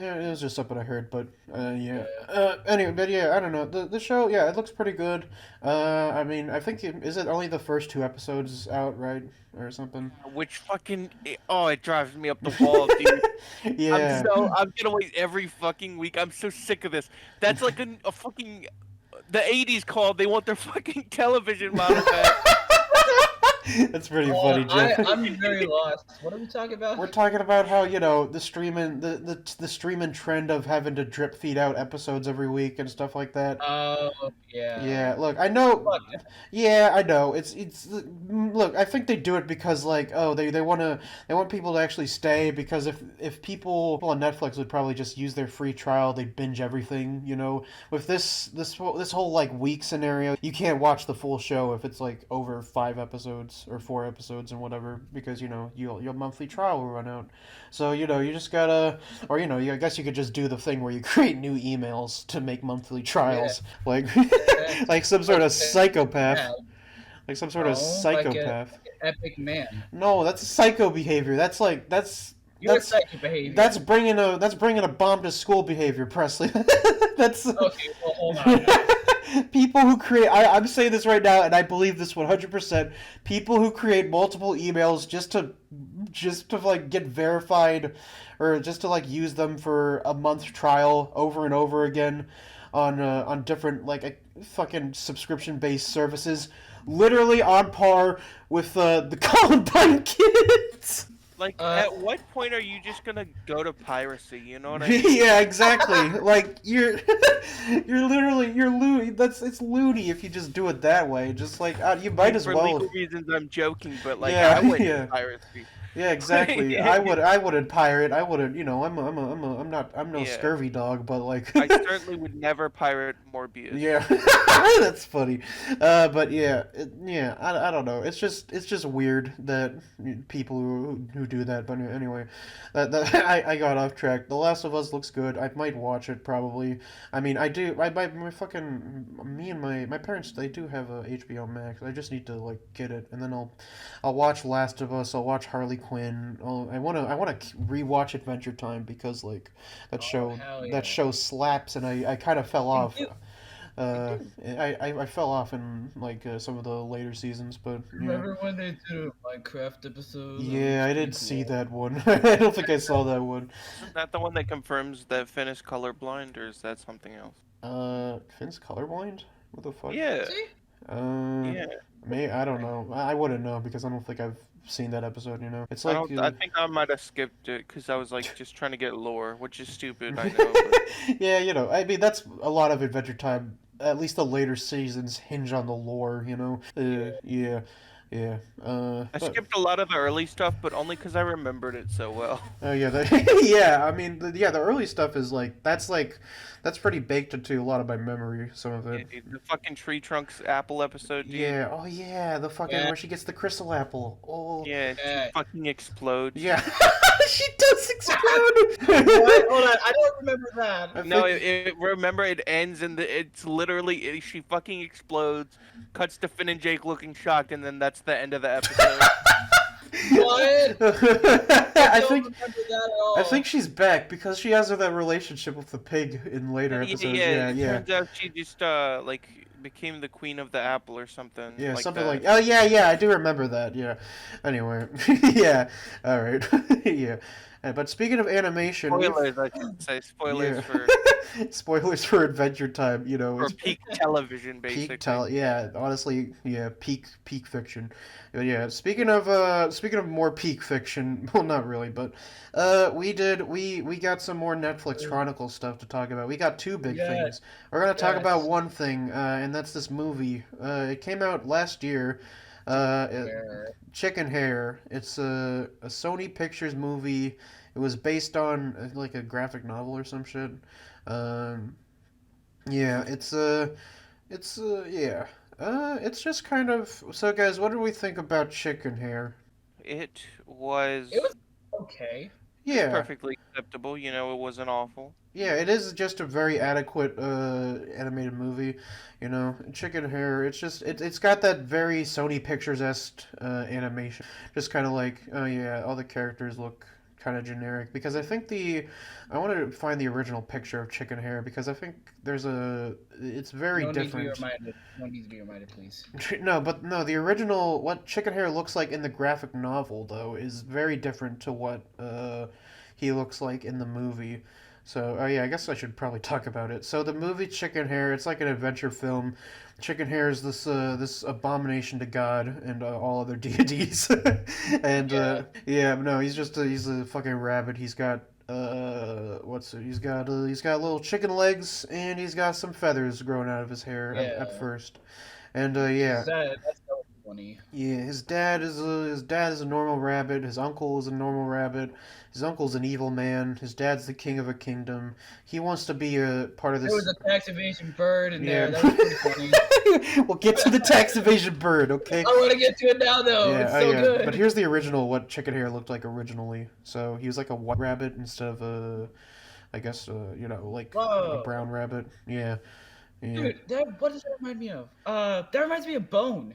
yeah, it was just something I heard, but yeah. Anyway, but yeah, I don't know. The show, yeah, it looks pretty good. I mean, I think is it only the first 2 episodes out, right, or something? Which fucking it drives me up the wall, dude. Yeah. I'm gonna wait every fucking week. I'm so sick of this. That's like a fucking the '80s called. They want their fucking television model back. That's pretty funny, Jeff. I'm very lost. What are we talking about? We're talking about how the streaming the streaming trend of having to drip feed out episodes every week and stuff like that. Oh, yeah. Yeah, look, I know. Fuck that. Yeah, I know. It's look. I think they do it because like, oh, they want people to actually stay because if people on Netflix would probably just use their free trial, they binge everything. With this whole like week scenario, you can't watch the full show if it's like over 5 episodes or 4 episodes and whatever because your monthly trial will run out. So you just gotta, or I guess you could just do the thing where you create new emails to make monthly trials, like like some sort of psychopath, Yeah. like some sort of No, psychopath. like an epic man. No, that's psycho behavior. That's like that's You're psychic behavior. that's bringing a bomb to school behavior, Presley. That's Okay, well, hold on. people who create. I'm saying this right now, and I believe this 100%. People who create multiple emails just to like get verified, or just to like use them for a month trial over and over again, on different like fucking subscription based services, literally on par with the Columbine kids. Like, Uh, at what point are you just gonna go to piracy? You know what I mean? Yeah, exactly. Like you're you're loony. It's loony if you just do it that way. Just like you I might mean, as for well. legal reasons, I'm joking, but like, Yeah, I went to yeah. piracy. Yeah, exactly. I wouldn't pirate. I wouldn't, I'm no Yeah, scurvy dog, but like I certainly would never pirate Morbius. yeah. That's funny. But yeah, I don't know. It's just weird that people who do that, but anyway, I got off track. The Last of Us looks good. I might watch it probably. I mean, I do. My fucking me and my parents, they do have a HBO Max. I just need to like get it, and then I'll watch Last of Us. I'll watch Harley Quinn. I wanna rewatch Adventure Time because like that oh, hell yeah. show slaps, and I kind of fell off. do. I fell off in like some of the later seasons, but yeah. Remember when they did a Minecraft episode? Yeah, I That was didn't pretty see cool. that one. I don't think I saw that one. Isn't that the one that confirms that Finn is colorblind, or is that something else? Finn's colorblind? What the fuck? Yeah, See? yeah. I don't know. I wouldn't know because I don't think I've seen that episode. It's like I think I might have skipped it because I was like just trying to get lore, which is stupid, I know. But yeah, I mean that's a lot of Adventure Time. At least the later seasons hinge on the lore. Yeah, yeah. I skipped a lot of the early stuff, but only because I remembered it so well. Oh yeah, yeah. I mean, the early stuff is that's pretty baked into a lot of my memory. Some of it. The fucking Tree Trunks Apple episode, dude. Yeah. Oh yeah, the fucking Yeah. where she gets the crystal apple. Oh. Yeah, Yeah. she fucking explodes. Yeah. She does explode. What? Hold on, I don't remember that. I No, think- remember it ends and it's literally she fucking explodes, cuts to Finn and Jake looking shocked, and then that's the end of the episode. What? I don't think remember that at all. I think she's back because she has that relationship with the pig in later episodes. Yeah, Yeah. Turns out she just like became the queen of the apple or something. Yeah, like something that. like. Oh yeah, I do remember that. Yeah. Anyway, yeah. All right. Yeah. But speaking of animation, Spoilers, I should say. Spoilers Yeah. for spoilers for Adventure Time. It's peak television, basically. Yeah, honestly, yeah, peak fiction. But yeah, speaking of more peak fiction, well, not really, but we got some more Netflix Chronicle stuff to talk about. We got two big Yes. things. We're gonna talk Yes. about one thing, and that's this movie. It came out last year. Where- Chicken Hair. It's a Sony Pictures movie. It was based on like a graphic novel or some shit. Yeah, yeah. It's just kind of so, guys. What do we think about Chicken Hair? It was It was okay. Yeah, perfectly acceptable. You know, it wasn't awful. yeah. It is just a very adequate animated movie. Chicken Hair. It's got that very Sony Pictures-esque animation. Just kind of like, oh yeah, all the characters look kind of generic because I think I wanted to find the original picture of Chicken Hair because I think it's very No need to be different. reminded. No need to be reminded, please. No, but no, the original what Chicken Hair looks like in the graphic novel though is very different to what he looks like in the movie. So, oh yeah, I guess I should probably talk about it. So the movie Chicken Hair, it's like an adventure film. Chicken Hair is this abomination to God and all other deities, and yeah, no, he's a fucking rabbit. He's got he's got little chicken legs and he's got some feathers growing out of his hair at first, and yeah. That's funny. Yeah, his dad is a normal rabbit. His uncle is a normal rabbit. His uncle's an evil man. His dad's the king of a kingdom. He wants to be a part of this. There was a tax evasion bird in Yeah. there. That was pretty funny. We'll get to the tax evasion bird, okay? I want to get to it now, though. Yeah, It's so yeah. good. But here's the original. What Chicken Hair looked like originally. So he was like a white rabbit instead of I guess like a Whoa. brown rabbit. Yeah. Yeah. Dude, what does that remind me of? That reminds me of Bone.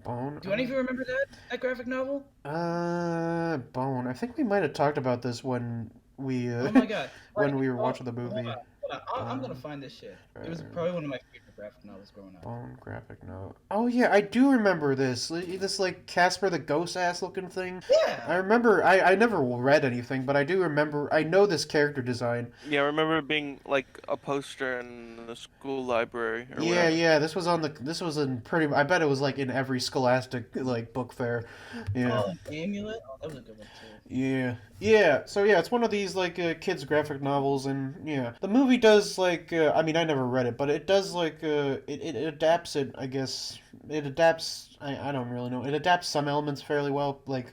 Bone. Do any of you remember that graphic novel? Bone. I think we might have talked about this when we Oh my god. when we were Hold watching the on, movie. hold on. I'm gonna find this shit. It was probably one of my favorite graphic novels growing up. Bone graphic novel. Oh yeah, I do remember this. This like Casper the Ghost ass looking thing. I Yeah. remember. I never read anything, but I do remember. I know this character design. Yeah, I remember it being like a poster in the school library. Or Yeah, whatever. yeah. This was in pretty. I bet it was like in every Scholastic like book fair. Yeah. Oh, Amulet. Oh, that was a good one too. Yeah, yeah. So yeah, it's one of these like kids graphic novels, and yeah, the movie does like I mean I never read it, but it does like it adapts it. I guess it adapts. I don't really know. It adapts some elements fairly well. Like,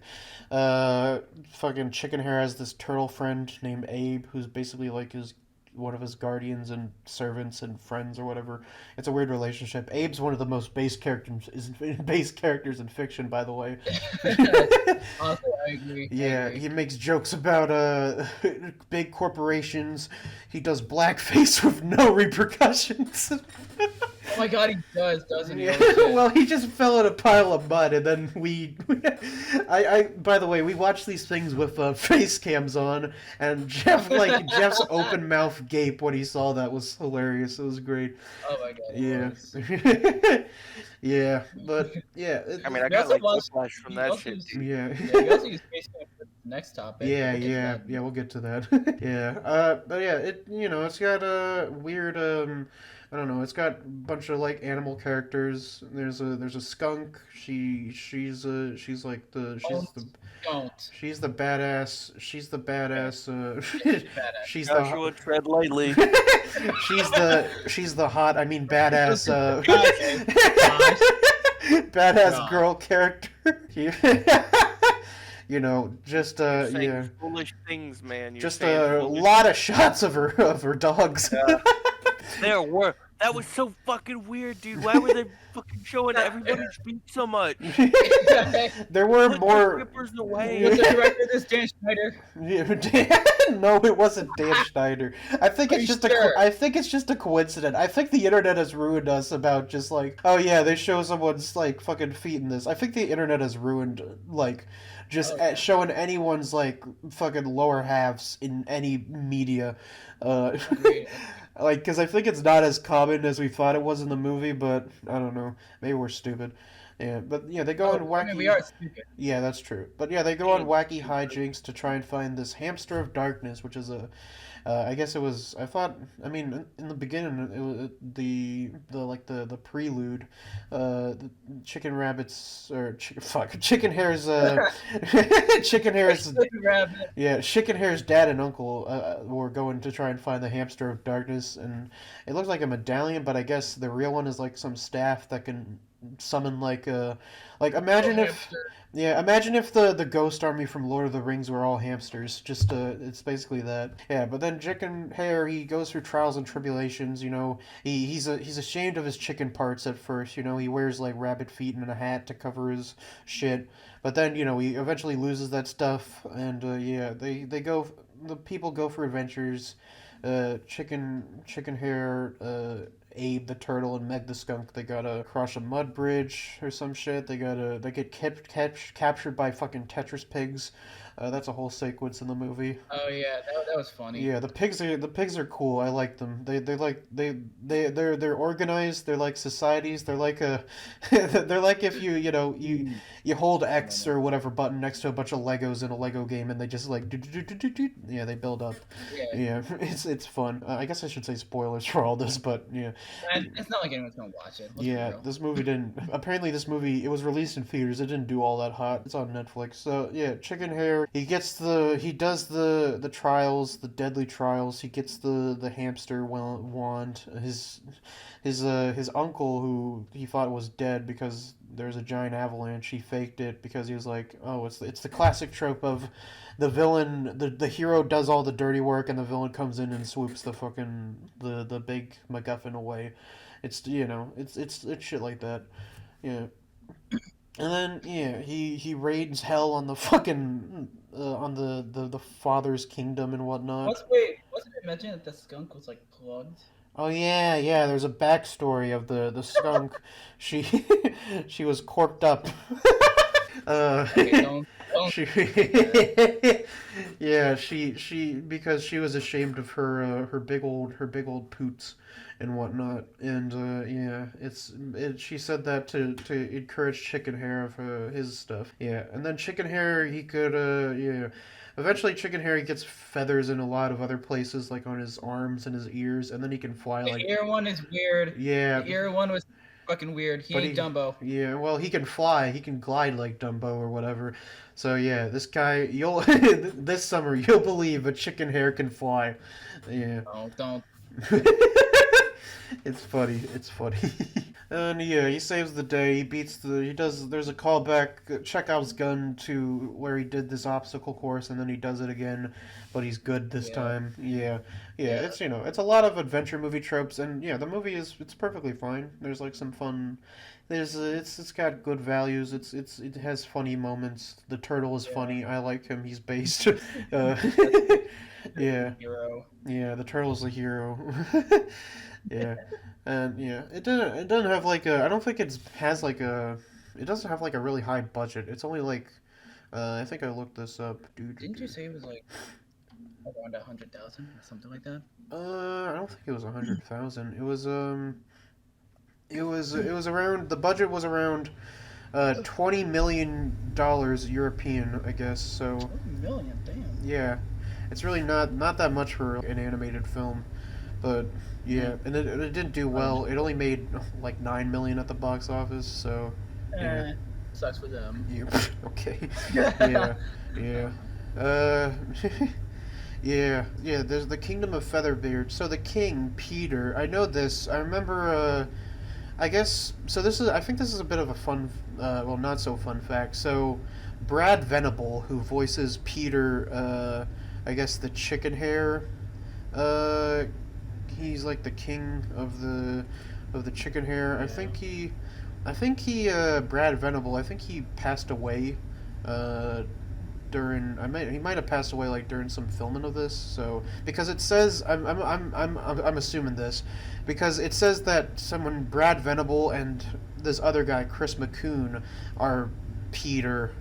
uh, fucking Chicken Hair has this turtle friend named Abe, who's basically like his one of his guardians and servants and friends or whatever. It's a weird relationship. Abe's one of the most base characters in fiction, by the way. Also, I agree. I Yeah, agree. he makes jokes about big corporations. He does blackface with no repercussions. Oh my god, he does, doesn't he? Yeah, Oh shit. well, he just fell in a pile of mud, and then by the way, we watched these things with face cams on, and Jeff's open mouth gape when he saw that was hilarious. It was great. Oh my god. It Yeah, was. yeah, but yeah, I mean, I We got also like watched. whiplash from We that also shit, used. dude. yeah. Yeah, we also used Space Jam for the next topic. Yeah, We'll get to yeah, that. yeah. We'll get to that. Yeah. But yeah, it's got a weird. I don't know. It's got a bunch of like animal characters. There's a skunk. She's like Don't. she's the badass. She's the badass. Badass. She's Joshua, tread lightly. she's the hot. I mean badass. Gosh. Badass God. girl character. Just You're saying yeah. foolish things, man. You're Just saying a foolish lot of shots of her dogs. Yeah. There were. That was so fucking weird, dude. Why were they fucking showing everybody's feet so much? There were Put more. the strippers away. Was the director of this Dan Schneider? No, it wasn't Dan Schneider. I think Are it's you just sure? I think it's just a coincidence. I think the internet has ruined us about just like, oh yeah, they show someone's like fucking feet in this. I think the internet has ruined like just showing anyone's like fucking lower halves in any media. Agreed. Like, because I think it's not as common as we thought it was in the movie, but I don't know. Maybe we're stupid. Yeah, but yeah, they go on wacky. I mean, we are stupid. Yeah, that's true. But yeah, they go on wacky hijinks to try and find this hamster of darkness, which is a. I guess it was. I thought. I mean, in the beginning, it was the prelude. The chicken rabbits or chicken hair's chicken hair's Rabbit. yeah, Chicken Hair's dad and uncle were going to try and find the hamster of darkness, and it looks like a medallion, but I guess the real one is like some staff that can summon like imagine if Hamster. imagine if the ghost army from Lord of the Rings were all hamsters. Just it's basically that. Yeah, but then Chicken Hair he goes through trials and tribulations. He's ashamed of his chicken parts at first. He wears like rabbit feet and a hat to cover his shit. But then he eventually loses that stuff, and yeah, the people go for adventures. Chicken Hair, Abe the turtle, and Meg the skunk. They gotta cross a mud bridge or some shit. They get captured by fucking Tetris pigs. That's a whole sequence in the movie. Oh yeah, that was funny. Yeah, the pigs are cool. I like them. They're organized. They're like societies. They're like a they're like if you hold X or whatever button next to a bunch of Legos in a Lego game and they just like yeah, they build up. Yeah. Yeah, it's fun. I guess I should say spoilers for all this, but yeah. And it's not like anyone's gonna watch it. Let's be Yeah, real. this movie didn't. Apparently, this movie it was released in theaters. It didn't do all that hot. It's on Netflix. So yeah, Chicken Hair. He does the trials, the deadly trials. He gets the hamster wand. His uncle, who he thought was dead because there's a giant avalanche. He faked it because he was like, oh, it's the classic trope of the villain. The hero does all the dirty work, and the villain comes in and swoops the big MacGuffin away. It's it's shit like that. Yeah. And then yeah, he raids hell on the fucking on the father's kingdom and whatnot. Wasn't it mentioned that the skunk was like plugged? Oh yeah, there's a backstory of the skunk. She she was corked up. Okay, don't. She yeah, she because she was ashamed of her big old poots and whatnot, and yeah, she said that to encourage Chicken Hair of his stuff. Yeah, and then Chicken Hair he could yeah. Eventually, Chicken Hair he gets feathers in a lot of other places, like on his arms and his ears, and then he can fly The like ear one is weird. yeah. The ear one was fucking weird. He But ain't Dumbo. Yeah, well, he can fly. He can glide like Dumbo or whatever. So yeah, this guy, you'll this summer you'll believe a chicken hair can fly. Yeah. Oh, don't. It's funny. It's funny. And yeah, he saves the day. He beats the. He does. There's a callback. Chekhov's gun to where he did this obstacle course, and then he does it again, but he's good this time. Yeah. Yeah. It's it's a lot of adventure movie tropes, and yeah, the movie it's perfectly fine. There's like some fun. It's got good values. It has funny moments. The turtle is funny. I like him. He's based. Yeah. Hero. Yeah, the turtle's a hero. Yeah, and yeah, it doesn't have like a. I don't think it has like a. It doesn't have like a really high budget. It's only like, I think I looked this up. Didn't you say it was like around 100,000 or something like that? I don't think it was 100,000. It was around. The budget was around, $20 million European, I guess. So. 20 million, damn. Yeah, it's really not that much for an animated film, but yeah, and it didn't do well. It only made like 9 million at the box office, so yeah. Sucks for them. Yeah. Okay. Yeah. Yeah. Uh. Yeah. There's the Kingdom of Featherbeard. So the king Peter. I know this. I remember. I guess so. I think this is a bit of a fun. Well, not so fun fact. So, Brad Venable, who voices Peter. I guess the chicken hair. He's like the king of the chicken hair. Yeah. I think he Brad Venable. I think he passed away during. He might have passed away like during some filming of this. So because it says I'm assuming this because it says that someone Brad Venable and this other guy Chris McCoon are Peter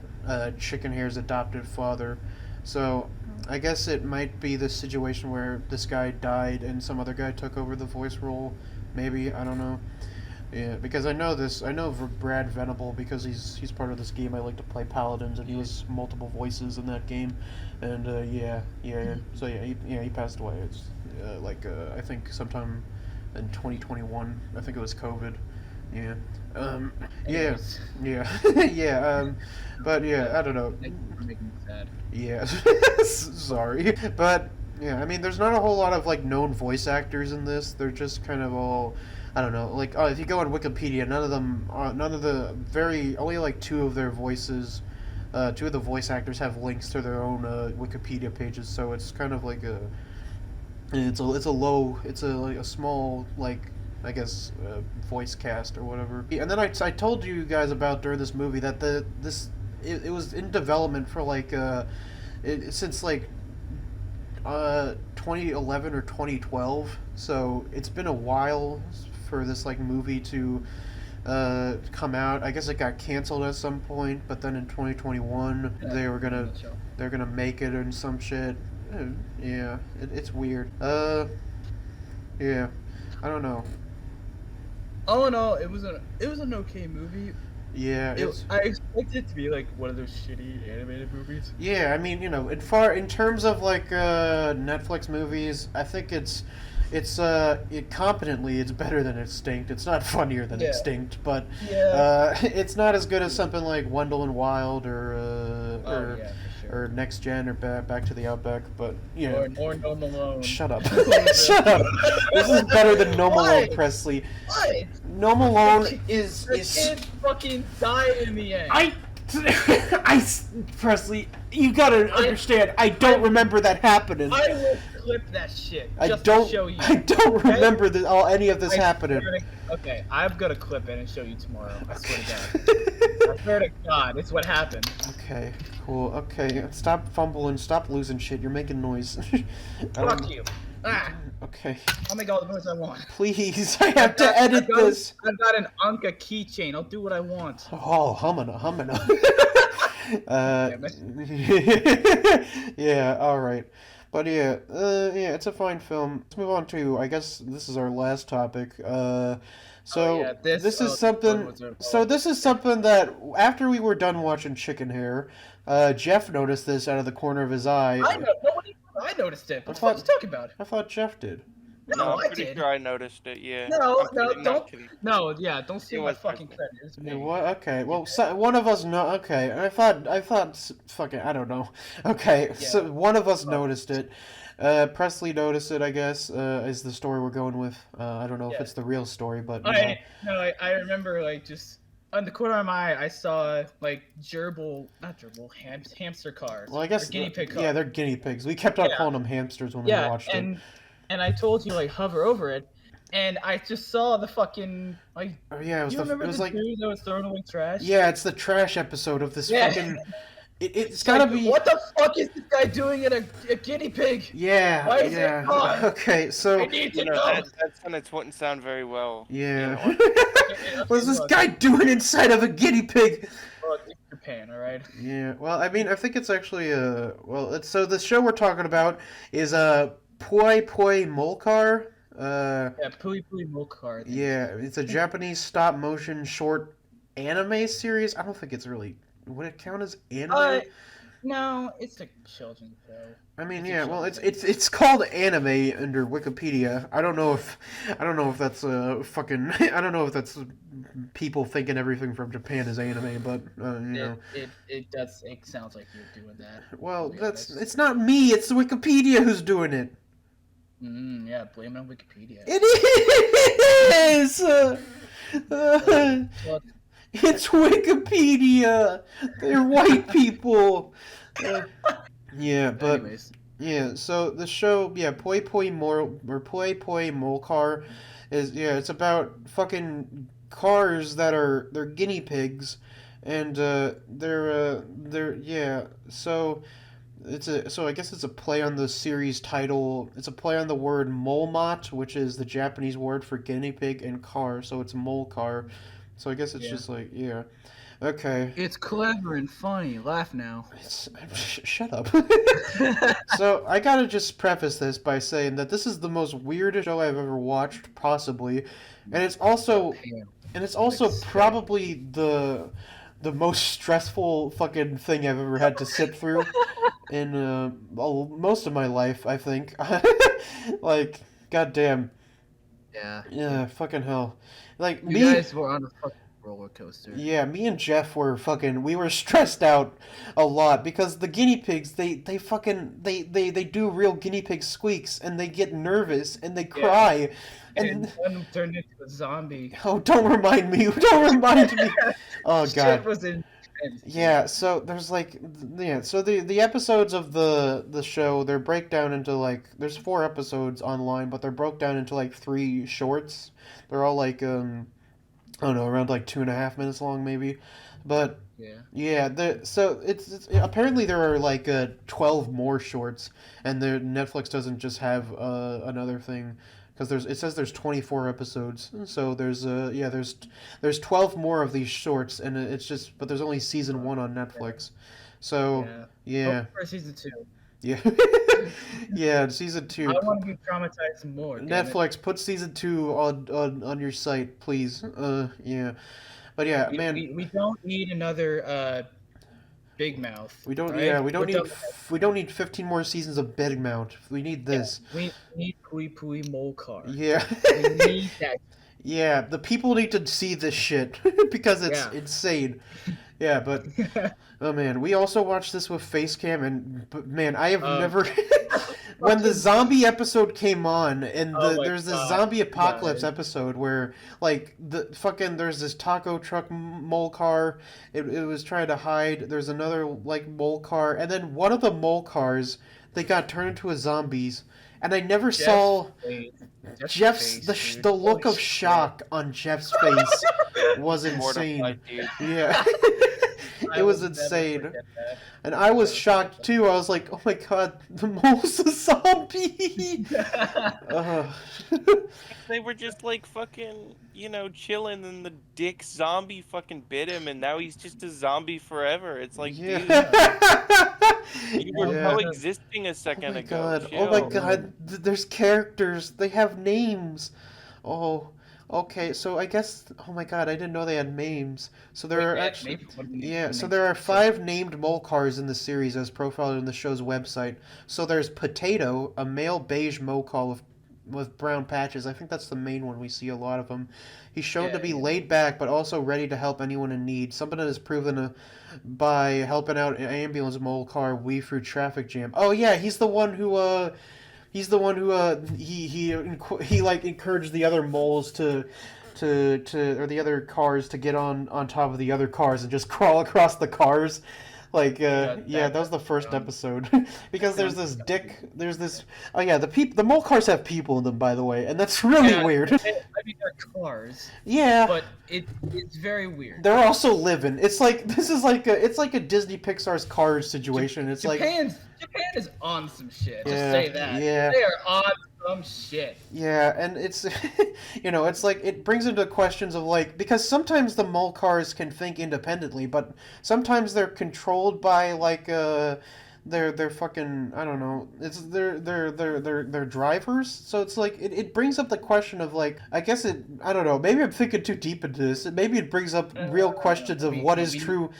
chicken hair's adopted father. So I guess it might be this situation where this guy died and some other guy took over the voice role. Maybe, I don't know. Yeah, because I know Brad Venable because he's part of this game I like to play Paladins, and he was multiple voices in that game, and yeah. So yeah, he passed away. It's I think sometime in 2021. I think it was COVID. Yeah. Yeah. Yeah. But yeah, I don't know. Making me sad. Yeah. Sorry. But yeah, I mean, there's not a whole lot of like known voice actors in this. They're just kind of all, I don't know. Like, if you go on Wikipedia, only like two of their voices, two of the voice actors have links to their own Wikipedia pages. So it's kind of like it's a small like. I guess voice cast or whatever. And then I told you guys about during this movie that it was in development for like since like 2011 or 2012. So it's been a while for this like movie to come out. I guess it got canceled at some point, but then in 2021 they're gonna make it and some shit. Yeah, it's weird. Yeah, I don't know. All in all, it was an okay movie. Yeah, I expected it to be like one of those shitty animated movies. Yeah, I mean, in terms of like Netflix movies, I think it's competently it's better than Extinct. It's not funnier than Extinct, but it's not as good as something like Wendell and Wild or Next Gen or Back to the Outback. But or No Malone. Shut up! Shut up! This is better than No Malone, Presley. What? No Malone is The kid fucking died in the end. Presley, you gotta understand. I don't remember that happening. I will clip that shit. To show you. I don't remember any of this happening. Okay, I'm gonna clip it and show you tomorrow. I swear to God. I swear to God, it's what happened. Okay, cool. Okay, stop fumbling. Stop losing shit. You're making noise. Fuck you. Okay. I'll make all the noise I want. Please, I have to edit this. I've got an Anka keychain. I'll do what I want. Oh, humana. Yeah, alright. But yeah, it's a fine film. Let's move on to, I guess this is our last topic. This is something that after we were done watching Chicken Hair, Jeff noticed this out of the corner of his eye. I noticed it. What the fuck are you talking about? I thought Jeff did. No, I'm I pretty did. sure I noticed it. Yeah. No, I'm no, kidding, not don't. kidding. No, yeah, don't steal It my was fucking Presley. credit. It was me. What? Okay. Well, so, one of us know. Okay, I thought. Fucking, I don't know. Okay, Yeah. so one of us noticed it. Presley noticed it. I guess is the story we're going with. I don't know if Yeah. it's the real story, but you know. I remember like just on the corner of my eye, I saw like hamster cars. Well, I guess or guinea pig cars. yeah, they're guinea pigs. We kept on Yeah. calling them hamsters when we Yeah, watched it. and I told you like hover over it, and I just saw the fucking like. Oh, yeah, You remember it was the like dude that was throwing away trash? yeah, it's the trash episode of this Yeah. fucking. It's It's gotta like, be. What the fuck is this guy doing at a guinea pig? Yeah, Why is it yeah. gone? Okay, so I need to You know, know. that sentence wouldn't sound very well. yeah. Okay, What's this look. guy doing inside of a guinea pig? Well, it's Japan, all right. Yeah. Well, I mean, I think it's actually well, it's so the show we're talking about is Poi Poi Molcar. Yeah, Pui Pui Molcar. Yeah, it's a Japanese stop motion short anime series. I don't think it's really would it count as anime? No, it's a children's show. I mean, it's a yeah, well, children's it's called anime under Wikipedia. I don't know if that's fucking I don't know if that's people thinking everything from Japan is anime, but you know. It sounds like you're doing that. Well, to be that's honest. it's not me. It's Wikipedia who's doing it. Yeah, blame it on Wikipedia. It is. Well, It's Wikipedia. They're white people. Yeah, but anyways, yeah. So the show, yeah, Poi Poi Molcar, is it's about fucking cars they're guinea pigs, and they're yeah. So I guess it's a play on the series title. It's a play on the word molmot, which is the Japanese word for guinea pig, and car. So it's mole car. So I guess it's just like yeah. Okay. it's clever and funny. Laugh now. Shut up. So I gotta just preface this by saying that this is the most weirdest show I've ever watched, possibly, and it's also probably the most stressful fucking thing I've ever had to sit through in most of my life, I think. Like, goddamn. Yeah, fucking hell. Like You guys were on a fucking roller coaster. yeah, me and Jeff we were stressed out a lot because the guinea pigs they do real guinea pig squeaks and they get nervous and they cry And one turned into a zombie. oh don't remind me oh Shit god was intense. yeah, so there's like so the episodes of the show they're break down into like there's 4 episodes online but they're broke down into like 3 shorts. They're all like I don't know, around like 2.5 minutes long, maybe. But so it's apparently there are like 12 more shorts, and Netflix doesn't just have another thing because it says there's 24 episodes, so there's 12 more of these shorts, and but there's only season 1 on Netflix, so yeah. Hope for season 2. Yeah, yeah, season 2. I want to be traumatized more. damn it. Netflix, put season 2 on your site, please. Yeah, but yeah, man, We don't need another Big Mouth. we don't. right? Yeah, we don't We're need. done with that. We don't need 15 more seasons of Big Mount. We need this. We need Pui Pui Molcar. Yeah, We need that. yeah. The people need to see this shit because it's insane. Yeah, but oh man, we also watched this with Facecam, but man, I have never. When the zombie episode came on, and there's this zombie apocalypse episode where like there's this taco truck mole car. It was trying to hide. There's another like mole car, and then one of the mole cars they got turned into a zombies, and I never saw Jeff's the look of shock on Jeff's face was insane. Mortified, dude. Yeah. It was insane. And I was shocked too. I was like, oh my god, the mole's a zombie! They were just like fucking, chilling, and the dick zombie fucking bit him, and now he's just a zombie forever. It's like, dude, you were coexisting a second ago. God. Chill. Oh my god, there's characters. They have names. Oh, okay. So I guess. Oh my god, I didn't know they had names. So there are actually. Yeah, so there are 5 named mole cars in the series as profiled in the show's website. So there's Potato, a male beige mole car with brown patches. I think that's the main one. We see a lot of him. He's shown to be Yeah. laid back, but also ready to help anyone in need. Something that is proven by helping out an ambulance mole car weave through traffic jam. Oh yeah, he's the one who he like encouraged the other moles to or the other cars to get on top of the other cars and just crawl across the cars. Like that was the first episode because there's this oh yeah, the mole cars have people in them, by the way, and that's really weird. I mean, they're cars. Yeah, but it's very weird. They're also living. It's like it's like a Disney Pixar's Cars situation. It's Japan is on some shit. Just Yeah, say that. yeah. They are on some shit. Yeah, and it's it's like it brings into questions of like, because sometimes the mole cars can think independently, but sometimes they're controlled by like they're fucking, I don't know, it's they're drivers. So it's like it brings up the question of like, I guess I don't know, maybe I'm thinking too deep into this. Maybe it brings up real questions of what is true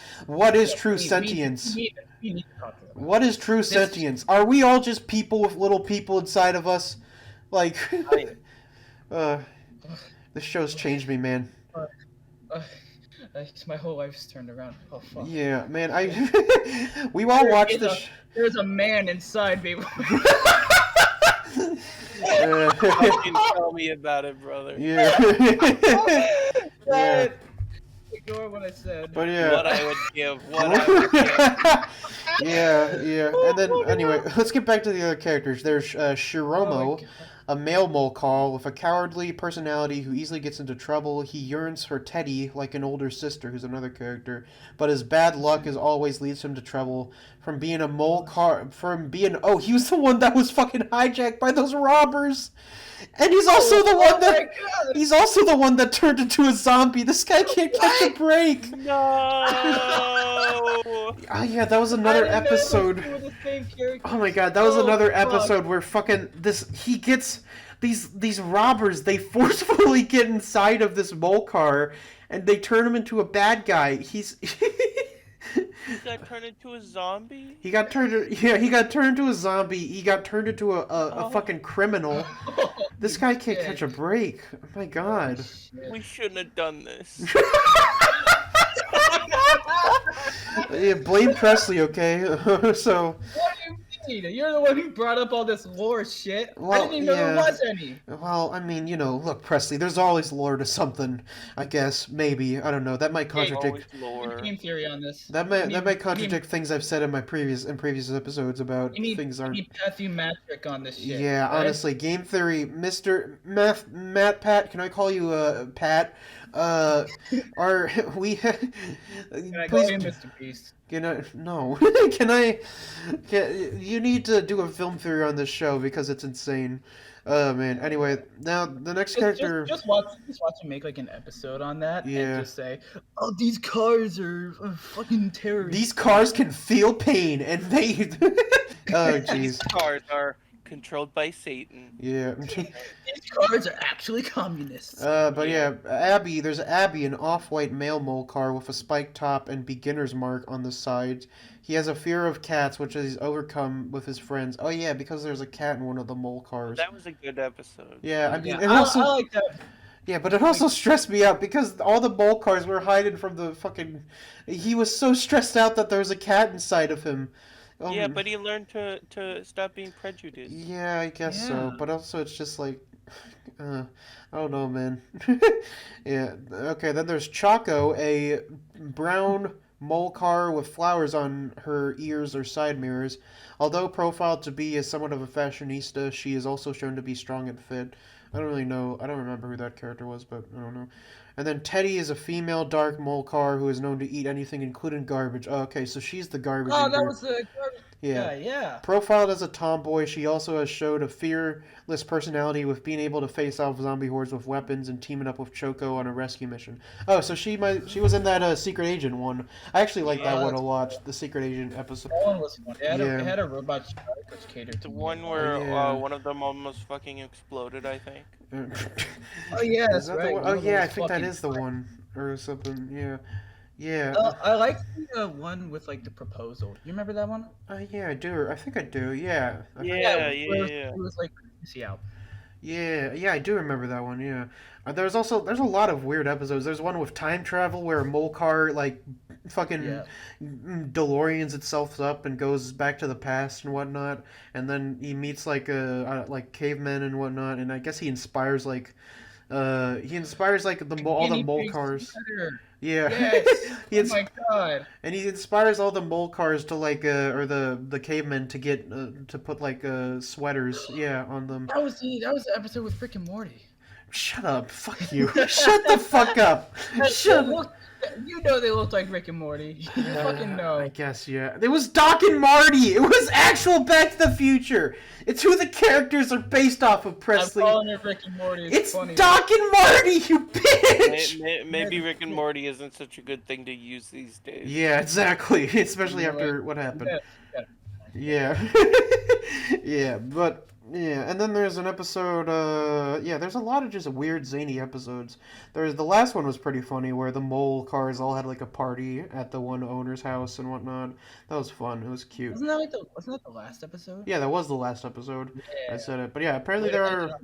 sentience. We need to talk about What is true sentience? Are we all just people with little people inside of us? Like, this show's changed me, man. My whole life's turned around. Oh fuck. Yeah, man. We all watched this. There's a man inside me. Fucking tell me about it, brother. Yeah. Yeah. Ignore what I said. But yeah. What I would give. What I would give. Yeah. And then, anyway, let's get back to the other characters. There's Shiromo, a male mole call with a cowardly personality who easily gets into trouble. He yearns for Teddy, like an older sister, who's another character. But his bad luck always leads him to trouble. From being a mole car, he was the one that was fucking hijacked by those robbers. And he's also the one that turned into a zombie. This guy can't catch a break. No. Oh yeah, that was another episode. Oh my god, that was another episode where fucking he gets these robbers, they forcefully get inside of this mole car and they turn him into a bad guy. He got turned into a zombie? He got turned into a zombie. He got turned into a fucking criminal. This guy can't catch a break. Oh my god. We shouldn't have done this. Yeah, blame Presley, okay? So. What do you mean? You're the one who brought up all this lore shit. Well, I didn't even know there was any. Well, I mean, look, Presley, there's always lore to something, I guess. Maybe. I don't know. That might contradict Game theory on this. That might contradict things I've said in previous episodes about things aren't. You need Matthew Matrick on this shit. Yeah, right? honestly, game theory, Mr. Matt Pat, can I call you Pat? Are we? Can I call you Mr. Beast? No. You need to do a film theory on this show because it's insane. Oh man. Anyway, now the next character. Just watch him make like an episode on that. Yeah. And just say, "Oh, these cars are fucking terrorists. These cars can feel pain, and they. Oh jeez. These cars are controlled by Satan. Yeah. These cars are actually communists." But yeah, Abby. There's Abby, an off-white male mole car with a spiked top and beginner's mark on the side. He has a fear of cats, which he's overcome with his friends. Oh yeah, because there's a cat in one of the mole cars. That was a good episode. Yeah, I mean, I like that. Yeah, but it also stressed me out because all the mole cars were hiding from the fucking. He was so stressed out that there was a cat inside of him. Yeah, but he learned to stop being prejudiced. Yeah, I guess so. But also, it's just like, I don't know, man. Yeah. Okay. Then there's Choco, a brown mole car with flowers on her ears or side mirrors. Although profiled to be as somewhat of a fashionista, she is also shown to be strong and fit. I don't really know. I don't remember who that character was, but I don't know. And then Teddy is a female dark mole car who is known to eat anything, including garbage. Oh, okay, so she's the garbage eater. Oh, that was the garbage guy, yeah. Profiled as a tomboy, she also has showed a fearless personality with being able to face off zombie hordes with weapons and teaming up with Choco on a rescue mission. Oh, so she was in that Secret Agent one. I actually like that one a lot, the Secret Agent episode. That one was fun. It had a robot shark which catered to The one where one of them almost fucking exploded, I think. Oh yeah, that's right. Oh yeah, I think that is the one or something. Yeah. Yeah. I like the one with like the proposal. You remember that one? Yeah, I do. I think I do. Yeah. Yeah. It was like see out. Yeah, I do remember that one. Yeah, there's a lot of weird episodes. There's one with time travel where a mole car like fucking Yeah. DeLoreans itself up and goes back to the past and whatnot, and then he meets like cavemen and whatnot, and I guess he inspires like all the Guinea mole pig cars. sweater. Yeah, Yes. he Oh ins- my god. and he inspires all the mole cars to like or the cavemen to get to put like sweaters on them. That was the episode with Rick and Morty. Shut up. Fuck you. Shut the fuck up. Shut up. Look, you know they look like Rick and Morty. You fucking know. I guess, yeah. It was Doc and Marty. It was actual Back to the Future. It's who the characters are based off of, Presley. I'm calling it Rick and Morty. It's funny. Doc and Marty, you bitch! Maybe Rick and Morty isn't such a good thing to use these days. Yeah, exactly. Especially after what happened. Yeah. Yeah, and then there's an episode, there's a lot of just weird, zany episodes. The last one was pretty funny, where the mole cars all had, like, a party at the one owner's house and whatnot. That was fun. It was cute. Wasn't that the last episode? Yeah, that was the last episode. Yeah. I said it. But yeah, apparently there are,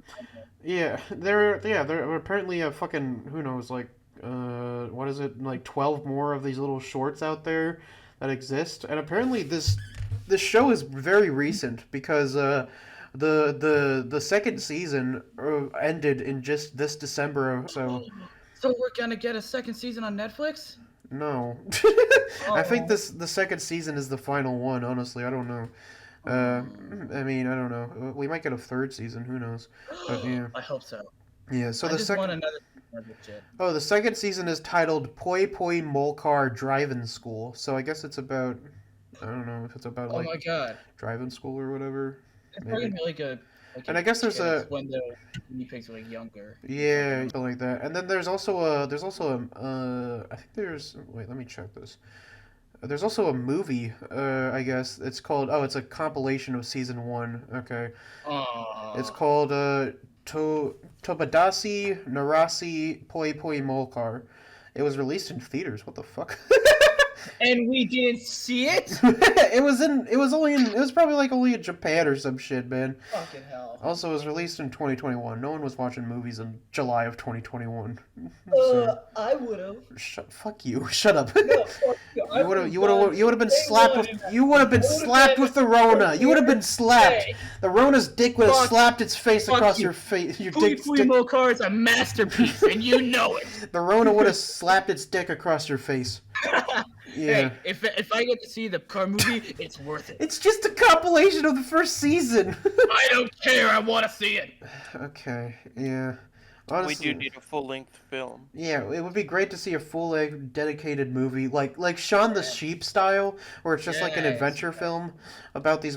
there are apparently a fucking, who knows, like, what is it, like 12 more of these little shorts out there that exist. And apparently this show is very recent because, the second season ended in just this December, so we're gonna get a second season on Netflix? no. I think the second season is the final one, honestly. I don't know. I mean, I don't know. We might get a third season, who knows. But yeah. I hope so. Yeah, so I the just second want another shit. Oh, the second season is titled Poi Poi Molcar Driving School. So I guess it's about I don't know if it's about Oh like my god. driving school or whatever. It's probably gonna be like a And I guess there's kids when the guinea pigs were like younger. Yeah, something like that. And then there's also I think wait, let me check this. There's also a movie, I guess. It's called it's a compilation of season 1. Okay. Aww. It's called Tobadasi Narasi Poi Poi Molcar. It was released in theaters. What the fuck? And we didn't see it? It was probably like only in Japan or some shit, man. Fucking hell. Also, it was released in 2021. No one was watching movies in July of 2021. So, I would've. fuck you. Shut up. No, fuck you. You would have been slapped with the Rona. You would have been slapped. The Rona's dick would have slapped its face across your face. Your Pui dick. Pui Molcar is a masterpiece, and you know it. The Rona would have slapped its dick across your face. Yeah. Hey, if I get to see the car movie, it's worth it. It's just a compilation of the first season. I don't care. I want to see it. Okay. Yeah. Honestly, We do need a full-length film. Yeah, it would be great to see a full dedicated movie like Shaun the Sheep style, where it's just like an adventure film about these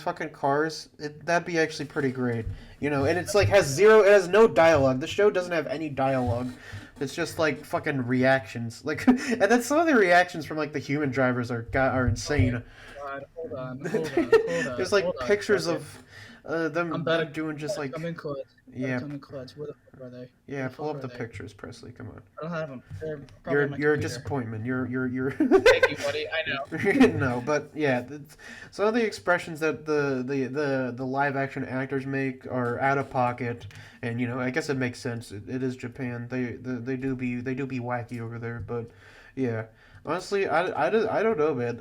fucking cars. That'd be actually pretty great, And it's like it has no dialogue. The show doesn't have any dialogue. It's just like fucking reactions, like, and then some of the reactions from like the human drivers are insane. God, hold on. There's like pictures of them doing just like Come in clutch. yeah. Come in clutch. Where the fuck are they? Yeah, pull up the pictures, Presley. Come on. I don't have them. They're probably on my You're a computer. disappointment. You're. Thank you, buddy. I know. No, but yeah, some of the expressions that the live action actors make are out of pocket, and I guess it makes sense. It is Japan. They do be wacky over there, but yeah. Honestly, I don't know, man.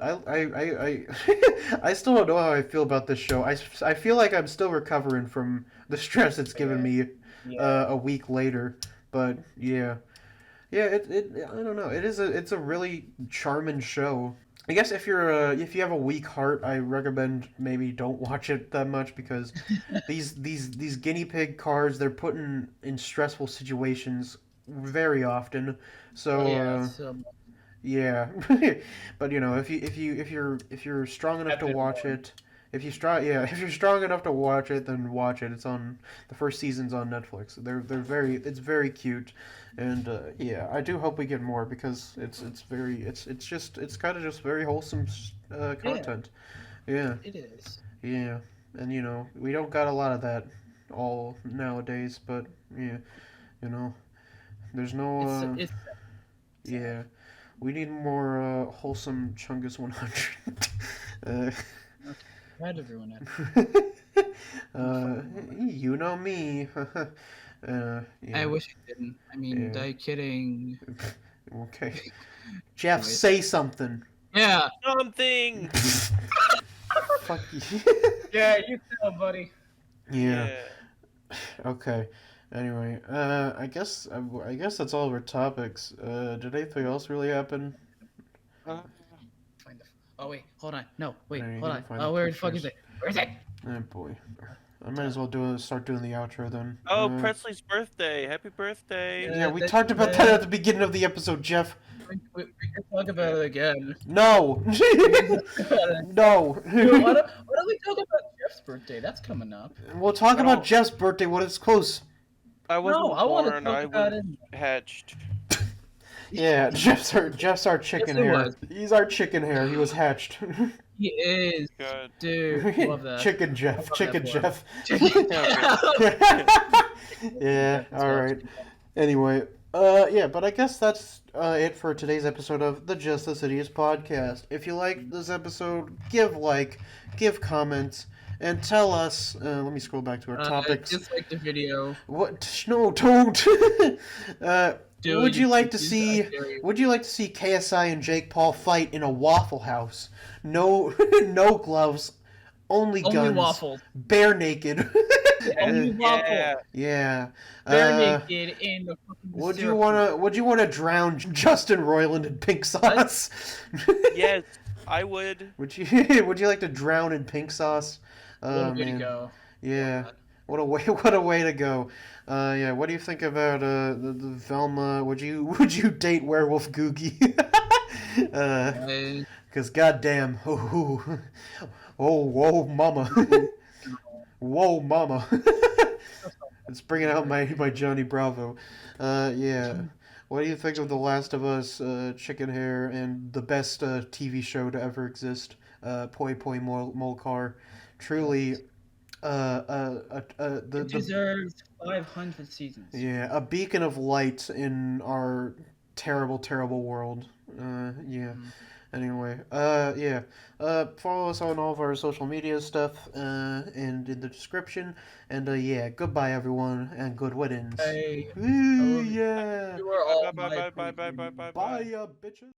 I still don't know how I feel about this show. I feel like I'm still recovering from the stress it's given me a week later. But yeah, I don't know. It's a really charming show. I guess if you have a weak heart, I recommend maybe don't watch it that much because these guinea pig cars, they're put in stressful situations very often. So yeah, but if you're strong enough to watch it, if you're strong enough to watch it, then watch it. It's on the first season's on Netflix. It's very cute, and yeah, I do hope we get more because it's kind of just very wholesome content. Yeah, It is. yeah, and we don't got a lot of that all nowadays, but yeah, there's no It's yeah. We need more wholesome Chungus 100. Glad everyone had. You know me. Yeah. I wish I didn't. I mean, Yeah. kidding. Okay. Jeff, Anyways. say something. Yeah. Something. Fuck you. Yeah, you tell, buddy. Yeah. Okay. Anyway, I guess that's all of our topics. Did anything else really happen? Find the. Oh wait, hold on. No, wait, No, you hold gotta on. find Oh, the where the fuck is pictures. it? Where is it? Oh boy. I might as well start doing the outro then. Oh, Presley's birthday! Happy birthday! Yeah, we talked about that at the beginning of the episode, Jeff. We can talk about it again. No. No. Dude, why don't we talk about Jeff's birthday? That's coming up. We'll talk about Jeff's birthday when it's close. I wasn't I want to born. talk I about was it. hatched. Yeah, Jeff's our chicken Yes, it hair. was. He's our chicken hair. He was hatched. He is. God. Dude, love that. Chicken Jeff. love Chicken that Jeff. Yeah, alright. Anyway, yeah, but I guess that's it for today's episode of the Just the Idiots podcast. If you liked this episode, give comments, and tell us. Let me scroll back to our topics. Just like the video. What? No, don't. Dude, would you like to I see? dare you. Would you like to see KSI and Jake Paul fight in a Waffle House? No, no gloves, only guns, Only waffles. bare naked. Only waffles. Yeah. Yeah. Bare naked in the fucking Would you syrup. wanna drown Justin Roiland in pink sauce? Yes, I would. Would you like to drown in pink sauce? What a way to Man. go. Yeah. What a way to go. Yeah, what do you think about the Velma? Would you date Werewolf Googie? Cause goddamn, whoa, mama, whoa, mama. It's bringing out my Johnny Bravo. Yeah. What do you think of The Last of Us, Chicken Hair, and the best TV show to ever exist, Poi Poi Molcar? Truly, It deserves 500 seasons. yeah, a beacon of light in our terrible, terrible world. Yeah. Anyway, yeah. Follow us on all of our social media stuff, and in the description. And yeah, goodbye everyone, and good weddings. Hey, Ooh, yeah. you are all Bye, my bye, bye, bye, bye, bye, bye, Bye, bitches.